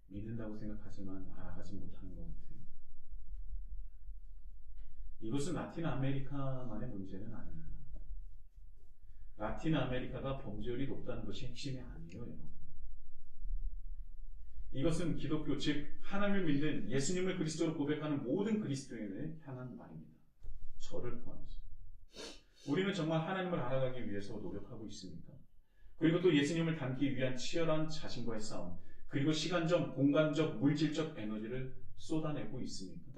믿는다고 생각하지만 알아가지 못하는 것 같아요. 이것은 라틴 아메리카만의 문제는 아닙니다. 라틴 아메리카가 범죄율이 높다는 것이 핵심이 아니에요, 여러분. 이것은 기독교, 즉 하나님을 믿는 예수님을 그리스도로 고백하는 모든 그리스도인을 향한 말입니다. 저를 포함해서. 우리는 정말 하나님을 알아가기 위해서 노력하고 있습니까? 그리고 또 예수님을 닮기 위한 치열한 자신과의 싸움, 그리고 시간적, 공간적, 물질적 에너지를 쏟아내고 있습니까?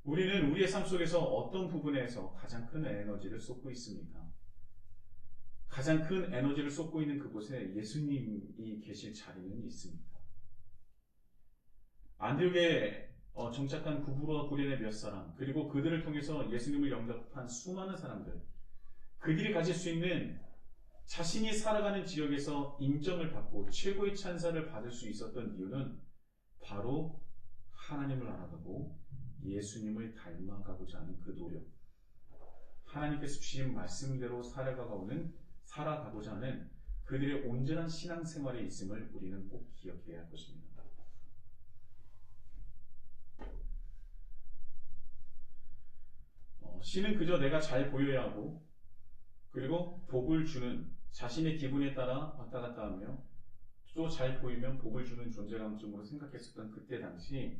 우리는 우리의 삶 속에서 어떤 부분에서 가장 큰 에너지를 쏟고 있습니까? 가장 큰 에너지를 쏟고 있는 그곳에 예수님이 계실 자리는 있습니까? 안디옥에 정착한 구부로와 구레네 몇 사람, 그리고 그들을 통해서 예수님을 영접한 수많은 사람들, 그들이 가질 수 있는 자신이 살아가는 지역에서 인정을 받고 최고의 찬사를 받을 수 있었던 이유는 바로 하나님을 알아가고 예수님을 닮아가고자 하는 그 노력, 하나님께서 주신 말씀대로 살아가고자 하는 그들의 온전한 신앙생활에 있음을 우리는 꼭 기억해야 할 것입니다. 신은 그저 내가 잘 보여야 하고, 그리고 복을 주는, 자신의 기분에 따라 왔다 갔다 하며 또 잘 보이면 복을 주는 존재감쯤으로 생각했었던 그때 당시,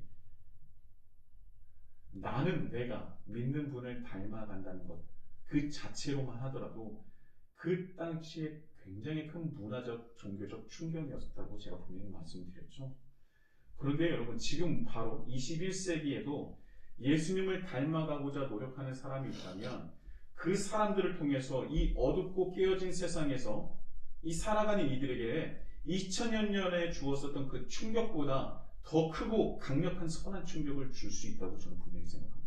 나는 내가 믿는 분을 닮아간다는 것 그 자체로만 하더라도 그 당시에 굉장히 큰 문화적, 종교적 충격이었다고 제가 분명히 말씀드렸죠. 그런데 여러분, 지금 바로 21세기에도 예수님을 닮아가고자 노력하는 사람이 있다면 그 사람들을 통해서 이 어둡고 깨어진 세상에서 이 살아가는 이들에게 2000년 전에 주었었던 그 충격보다 더 크고 강력한 선한 충격을 줄 수 있다고 저는 분명히 생각합니다.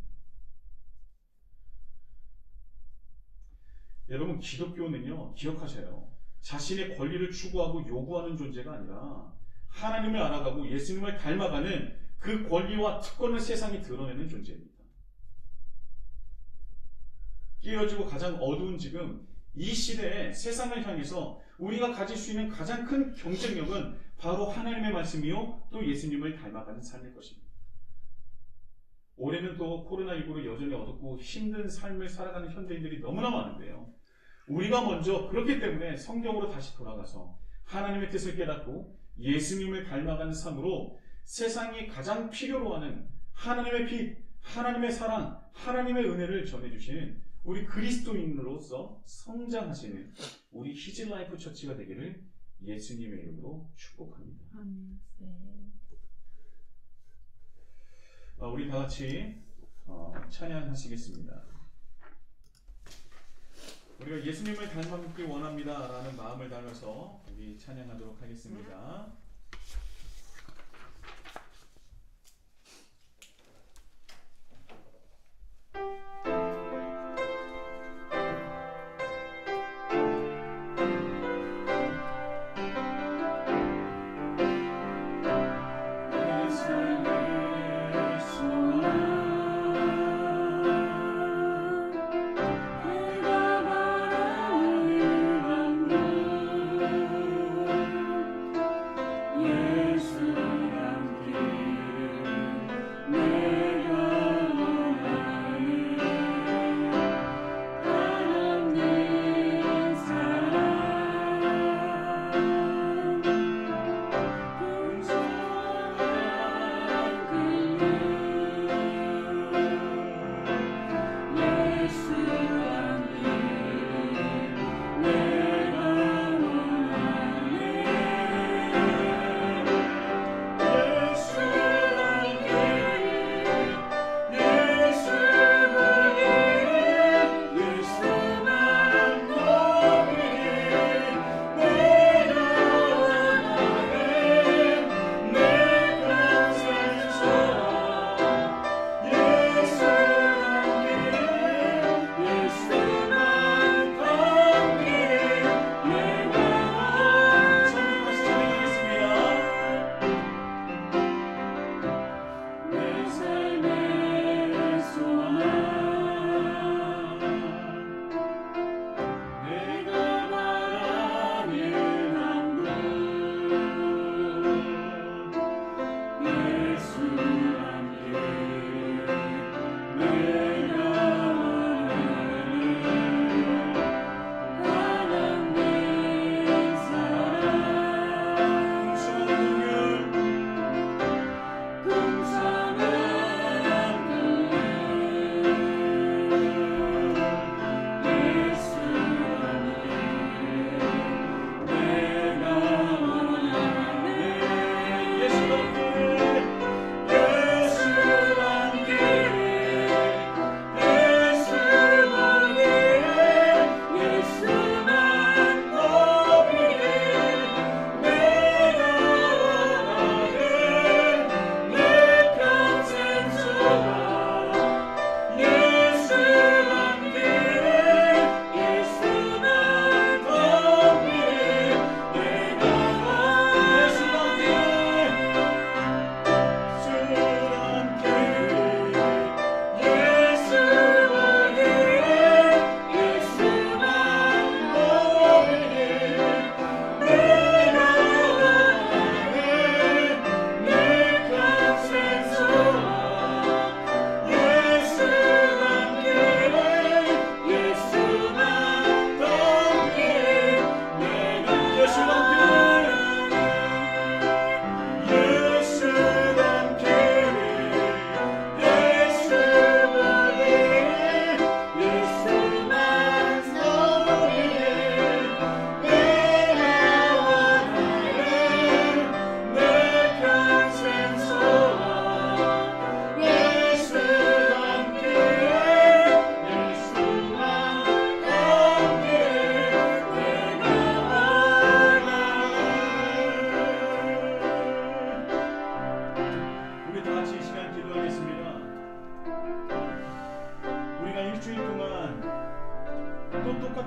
여러분, 기독교는요, 기억하세요. 자신의 권리를 추구하고 요구하는 존재가 아니라 하나님을 알아가고 예수님을 닮아가는 그 권리와 특권을 세상에 드러내는 존재입니다. 깨어지고 가장 어두운 지금 이 시대에 세상을 향해서 우리가 가질 수 있는 가장 큰 경쟁력은 바로 하나님의 말씀이요, 또 예수님을 닮아가는 삶일 것입니다. 올해는 또 코로나19로 여전히 어둡고 힘든 삶을 살아가는 현대인들이 너무나 많은데요. 우리가 먼저 그렇기 때문에 성경으로 다시 돌아가서 하나님의 뜻을 깨닫고 예수님을 닮아가는 삶으로 세상이 가장 필요로 하는 하나님의 빛, 하나님의 사랑, 하나님의 은혜를 전해주시는 우리 그리스도인으로서 성장하시는 우리 히즈라이프 처치가 되기를 예수님의 이름으로 축복합니다. 우리 다 같이 찬양하시겠습니다. 우리가 예수님을 닮기 원합니다 라는 마음을 담아서 우리 찬양하도록 하겠습니다.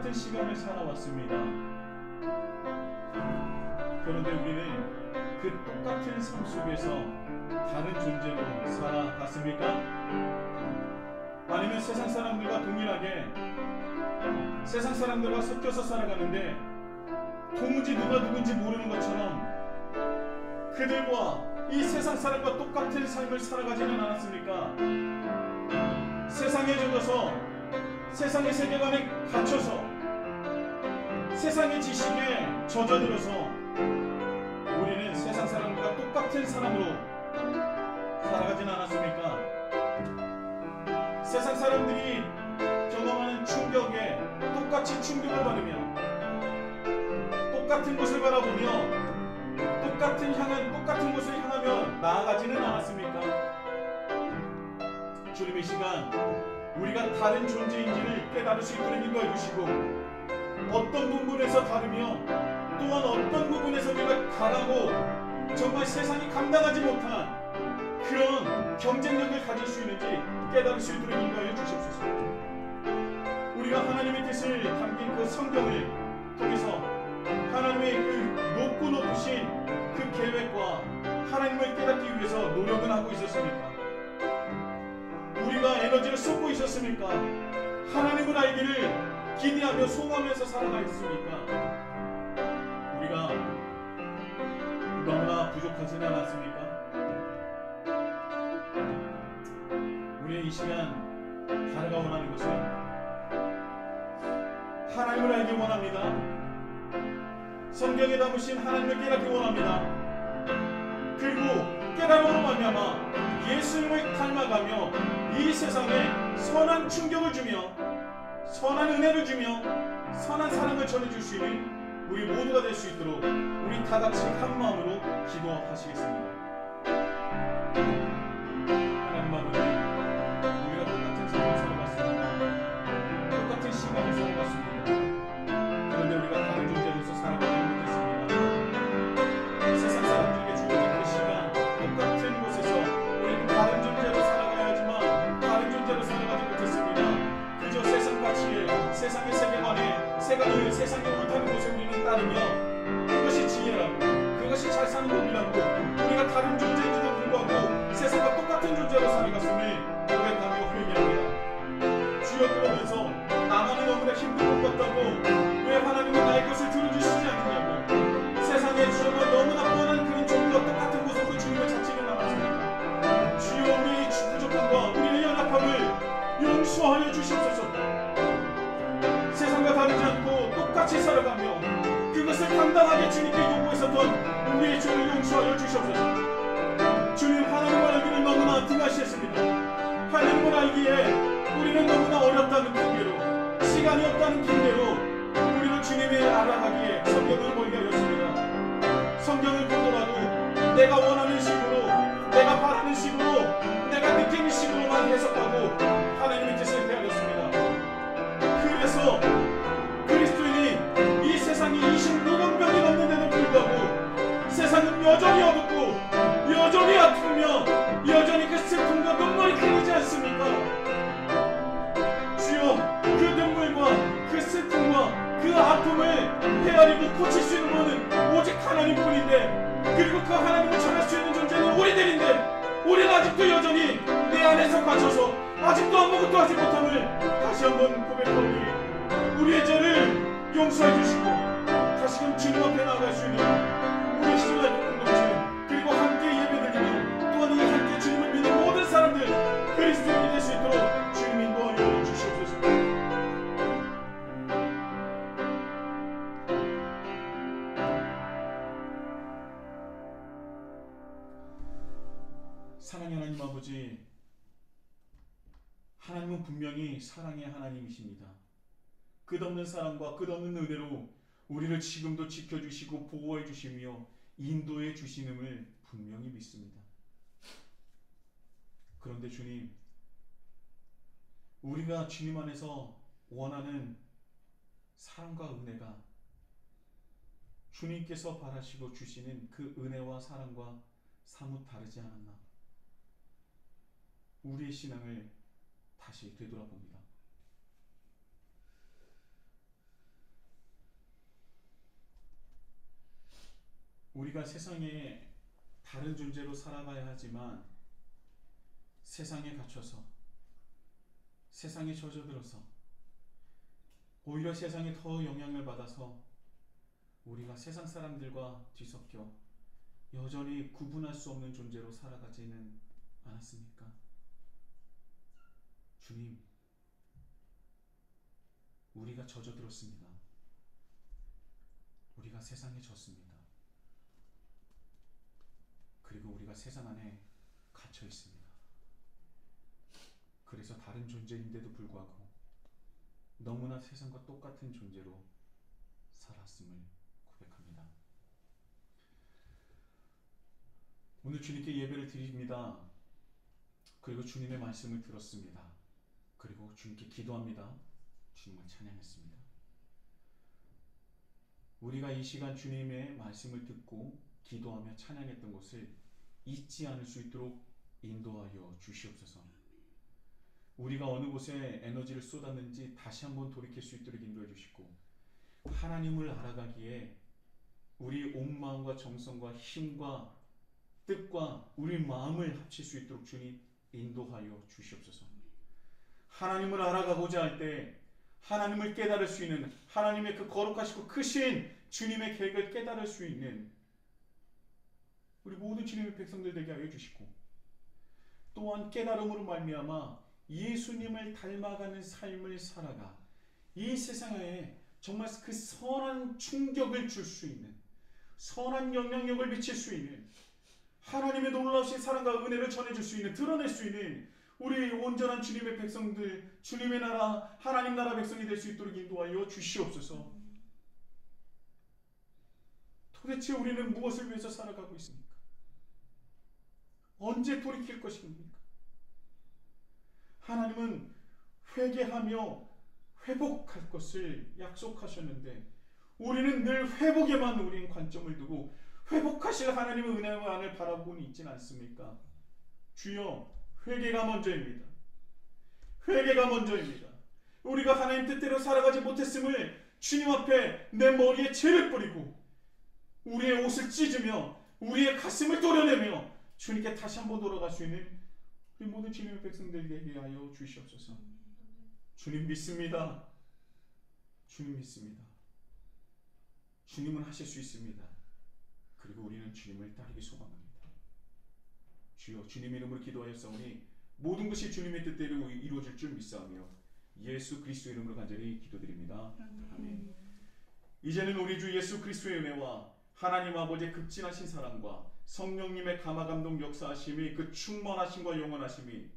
똑같은 시간을 살아왔습니다. 그런데 우리는 그 똑같은 삶 속에서 다른 존재로 살아갔습니까? 아니면 세상 사람들과 동일하게 세상 사람들과 섞여서 살아가는데 도무지 누가 누군지 모르는 것처럼 그들과 이 세상 사람과 똑같은 삶을 살아가지는 않았습니까? 세상에 젖어서 세상의 세계관에 갇혀서 세상의 지식에 젖어들어서 우리는 세상 사람과 똑같은 사람으로 살아가지는 않았습니까? 세상 사람들이 경험하는 충격에 똑같이 충격을 받으며 똑같은 곳을 바라보며 똑같은 곳을 향하며 나아가지는 않았습니까? 주님 이 시간 우리가 다른 존재인지를 깨달을 수 있도록 인도해 주시고 어떤 부분에서 다르며 또한 어떤 부분에서 우리가 강하고 정말 세상이 감당하지 못한 그런 경쟁력을 가질 수 있는지 깨달을 수 있도록 인도하여 주십소서. 우리가 하나님의 뜻을 담긴 그 성경을 통해서 하나님의 그 높고 높으신 그 계획과 하나님을 깨닫기 위해서 노력을 하고 있었습니까? 우리가 에너지를 쏟고 있었습니까? 하나님을 알기를 기대하며 소망하면서 살아가겠습니까? 우리가 너무나 부족하지는 않았습니까? 우리의 이 시간 다르가 원하는 것은 하나님을 알기 원합니다. 성경에 담으신 하나님을 깨닫기 원합니다. 그리고 깨달음으로 말미암아 예수님을 닮아가며 이 세상에 선한 충격을 주며 선한 은혜를 주며 선한 사랑을 전해줄 수 있는 우리 모두가 될 수 있도록 우리 다 같이 한 마음으로 기도하시겠습니다. 하나님 아버지, 우리가 똑같은 삶을 살아갔습니다. 똑같은 시간을 살아갔습니다. 그런데 우리가 다른 존재로서 살아가지 못했습니다. 세상 사람들에게 주어진 그 시간 똑같은 곳에서 우리는 다른 존재로 살아가야 하지만 다른 존재로 살아가지 못했습니다. 그저 세상 가치에 세상의 세계관에 세상이 옳다는 곳에 우리는 따르며 그것이 지혜라고 그것이 잘 사는 법이라고 우리가 다른 존재인지도 불구하고 세상과 똑같은 존재로 살아갔음을 고백하며 회개합니다. 주여, 그러면서 나만은 너무나 힘든 것 같다고 왜 하나님은 나의 것을 들어주시지 않느냐고 세상에 주여 너무나 뻔한 그런 종류와 똑같은 모습으로 주님을 찾지는 않았습니까? 주여, 우리의 부족함과 우리의 연약함을 용서하여 주시옵소서. 세상과 다르지 않고 똑같이 살아가며 그것을 당당하게 주님께 요구했었던 우리의 죄를 용서하여 주시옵소서. 주님, 하나님을 알기를 너무나 등하시했습니다. 하나님을 알기에 우리는 너무나 어렵다는 핑계로 시간이 없다는 핑계로 우리는 주님을 알아가기에 성경을 보게 하였습니다. 성경을 보더라도 내가 원하는 식으로 내가 바라는 식으로 내가 느끼는 식으로만 해석하고 하나님의 뜻을 헤아렸습니다. 그래서 그리스도인이 이 세상이 26억 명이 넘는데도 불구하고 세상은 여전히 어둡고 여전히 아프며 여전히 그 슬픔과 눈물이 끊이지 않습니까? 주여, 그 눈물과 그 슬픔과 그 아픔을 헤아리고 고칠 수 있는 분은 오직 하나님뿐인데, 그리고 그 하나님을 전할 수 있는 존재는 우리들인데 우리는 아직도 여전히 내 안에서 갇혀서 아직도 아무것도 하지 못함을 다시 한번 고백하오니 우리의 죄를 용서해 주시고 다시금 주님 앞에 나아갈 수 있는 우리 신라이프 공동체 그리고 함께 예배드리며 또한 이 함께 주님을 믿는 모든 사람들 그리스도인이 될 수 있도록 주님 인도하여 주시옵소서. 사랑의 하나님 아버지, 하나님은 분명히 사랑의 하나님이십니다. 끝없는 사랑과 끝없는 은혜로 우리를 지금도 지켜주시고 보호해 주시며 인도해 주시는을 분명히 믿습니다. 그런데 주님, 우리가 주님 안에서 원하는 사랑과 은혜가 주님께서 바라시고 주시는 그 은혜와 사랑과 사뭇 다르지 않았나? 우리의 신앙을 다시 되돌아봅니다. 우리가 세상에 다른 존재로 살아가야 하지만 세상에 갇혀서 세상에 젖어들어서 오히려 세상에 더 영향을 받아서 우리가 세상 사람들과 뒤섞여 여전히 구분할 수 없는 존재로 살아가지는 않았습니까? 주님, 우리가 젖어들었습니다. 우리가 세상에 졌습니다. 그리고 우리가 세상 안에 갇혀 있습니다. 그래서 다른 존재인데도 불구하고 너무나 세상과 똑같은 존재로 살았음을 고백합니다. 오늘 주님께 예배를 드립니다. 그리고 주님의 말씀을 들었습니다. 그리고 주님께 기도합니다. 주님을 찬양했습니다. 우리가 이 시간 주님의 말씀을 듣고 기도하며 찬양했던 것을 잊지 않을 수 있도록 인도하여 주시옵소서. 우리가 어느 곳에 에너지를 쏟았는지 다시 한번 돌이킬 수 있도록 인도해 주시고, 하나님을 알아가기에 우리 온 마음과 정성과 힘과 뜻과 우리 마음을 합칠 수 있도록 주님 인도하여 주시옵소서. 하나님을 알아가고자 할 때 하나님을 깨달을 수 있는, 하나님의 그 거룩하시고 크신 주님의 계획을 깨달을 수 있는 우리 모든 주님의 백성들 되게 하여 주시고, 또한 깨달음으로 말미암아 예수님을 닮아가는 삶을 살아가 이 세상에 정말 그 선한 충격을 줄 수 있는, 선한 영향력을 미칠 수 있는, 하나님의 놀라우신 사랑과 은혜를 전해줄 수 있는, 드러낼 수 있는 우리 온전한 주님의 백성들, 주님의 나라, 하나님 나라 백성이 될 수 있도록 인도하여 주시옵소서. 도대체 우리는 무엇을 위해서 살아가고 있습니까? 언제 돌이킬 것입니까? 하나님은 회개하며 회복할 것을 약속하셨는데 우리는 늘 회복에만 우리는 관점을 두고 회복하실 하나님의 은혜만을 바라보고 있지는 않습니까? 주여, 회개가 먼저입니다. 회개가 먼저입니다. 우리가 하나님 뜻대로 살아가지 못했음을 주님 앞에 내 머리에 죄를 뿌리고 우리의 옷을 찢으며 우리의 가슴을 도려내며 주님께 다시 한번 돌아갈 수 있는 우리 모든 주님의 백성들에게 하여 주시옵소서. 주님 믿습니다. 주님 믿습니다. 주님은 하실 수 있습니다. 그리고 우리는 주님을 따르기 소망합니다. 주여, 주님의 이름으로 기도하였사오니 모든 것이 주님의 뜻대로 이루어질 줄 믿사오며 예수 그리스도의 이름으로 간절히 기도드립니다. 아멘. 이제는 우리 주 예수 그리스도의 은혜와 하나님 아버지의 극진하신 사랑과 성령님의 감화감동 역사하심이, 그 충만하심과 영원하심이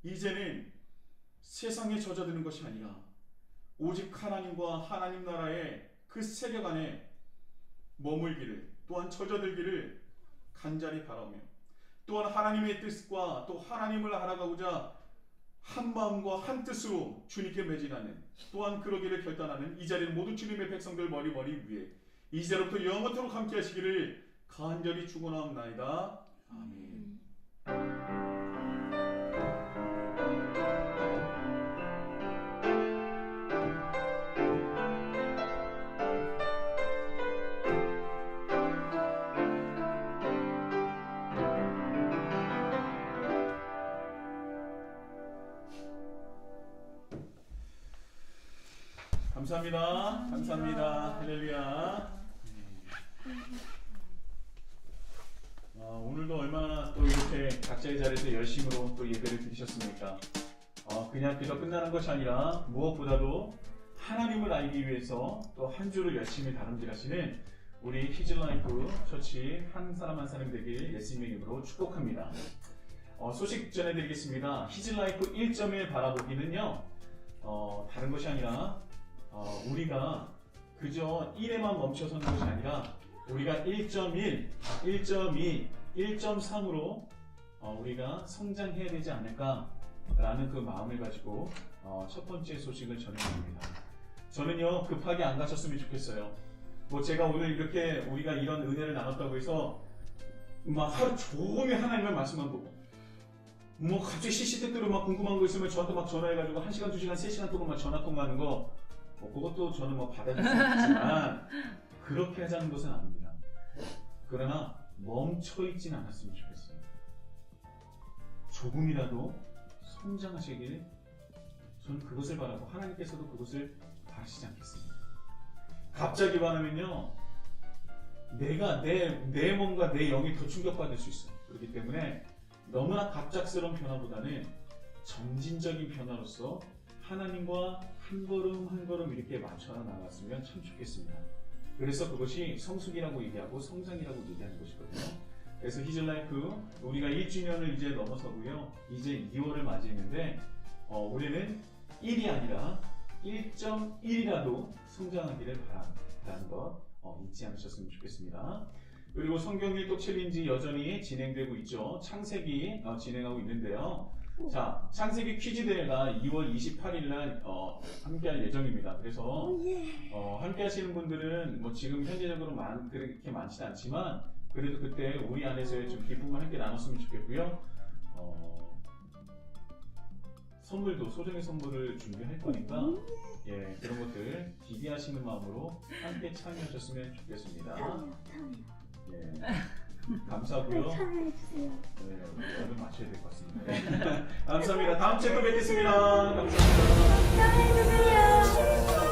이제는 세상에 젖어드는 것이 아니라 오직 하나님과 하나님 나라의 그 세력 안에 머물기를, 또한 젖어들기를 간절히 바라며, 또한 하나님의 뜻과 또 하나님을 알아가고자 한 마음과 한 뜻으로 주님께 매진하는, 또한 그러기를 결단하는 이 자리는 모든 주님의 백성들 머리 위에 이제로부터 영원토록 함께 하시기를 간절히 축원하옵나이다. 아멘. 감사합니다. 감사합니다. 할렐루야. 오늘도 얼마나 또 이렇게 각자의 자리에서 열심으로 또 예배를 드리셨습니까? 그냥 그저 끝나는 것이 아니라 무엇보다도 하나님을 알기 위해서 또 한 주를 열심히 다름질하시는 우리 히즐라이프 처치 한 사람 한 사람 되길 예수님의 이름으로 축복합니다. 소식 전해드리겠습니다. 히즐라이프 1.1 바라보기는요, 다른 것이 아니라 우리가 그저 1에만 멈춰서는 것이 아니라 우리가 1.1, 1.2, 1.3으로 우리가 성장해야 되지 않을까라는 그 마음을 가지고 첫 번째 소식을 전해드립니다. 저는요, 급하게 안 가셨으면 좋겠어요. 제가 오늘 이렇게 우리가 이런 은혜를 나눴다고 해서 막 하루 종일 하나님의 말씀만 보고 갑자기 시시때때로 막 궁금한 거 있으면 저한테 막 전화해가지고 1시간, 2시간, 3시간 동안 막 전화 통화하는 거, 그것도 저는 받아줄 수 있지만 그렇게 하자는 것은 아닙니다. 그러나 멈춰있진 않았으면 좋겠어요. 조금이라도 성장하시길 저는 그것을 바라고 하나님께서도 그것을 바라시지 않겠습니다. 갑자기 반하면요, 내가 내 몸과 내 영이 더 충격받을 수 있어요. 그렇기 때문에 너무나 갑작스러운 변화보다는 점진적인 변화로서 하나님과 한 걸음 한 걸음 이렇게 맞춰 나갔으면 참 좋겠습니다. 그래서 그것이 성숙이라고 얘기하고 성장이라고 얘기하는 것이거든요. 그래서 히즐라이프 우리가 1주년을 이제 넘어서고요. 이제 2월을 맞이했는데 올해는 1이 아니라 1.1이라도 성장하기를 바란다는 것 잊지 않으셨으면 좋겠습니다. 그리고 성경 일독 챌린지 여전히 진행되고 있죠. 창세기 진행하고 있는데요. 자, 창세기 퀴즈 대회가 2월 28일 날 함께 할 예정입니다. 그래서 함께 하시는 분들은 뭐 지금 현재적으로 그렇게 많지는 않지만 그래도 그때 우리 안에서의 좀 기쁨을 함께 나눴으면 좋겠고요. 선물도 소정의 선물을 준비할 거니까 예, 그런 것들 기대하시는 마음으로 함께 참여하셨으면 좋겠습니다. 예, 감사하고요. 참여해주세요. 네, 우리 얼른 마쳐야 될 것 같습니다. 네. 감사합니다. 다음 주에 또 뵙겠습니다. 감사합니다. 참여해주세요.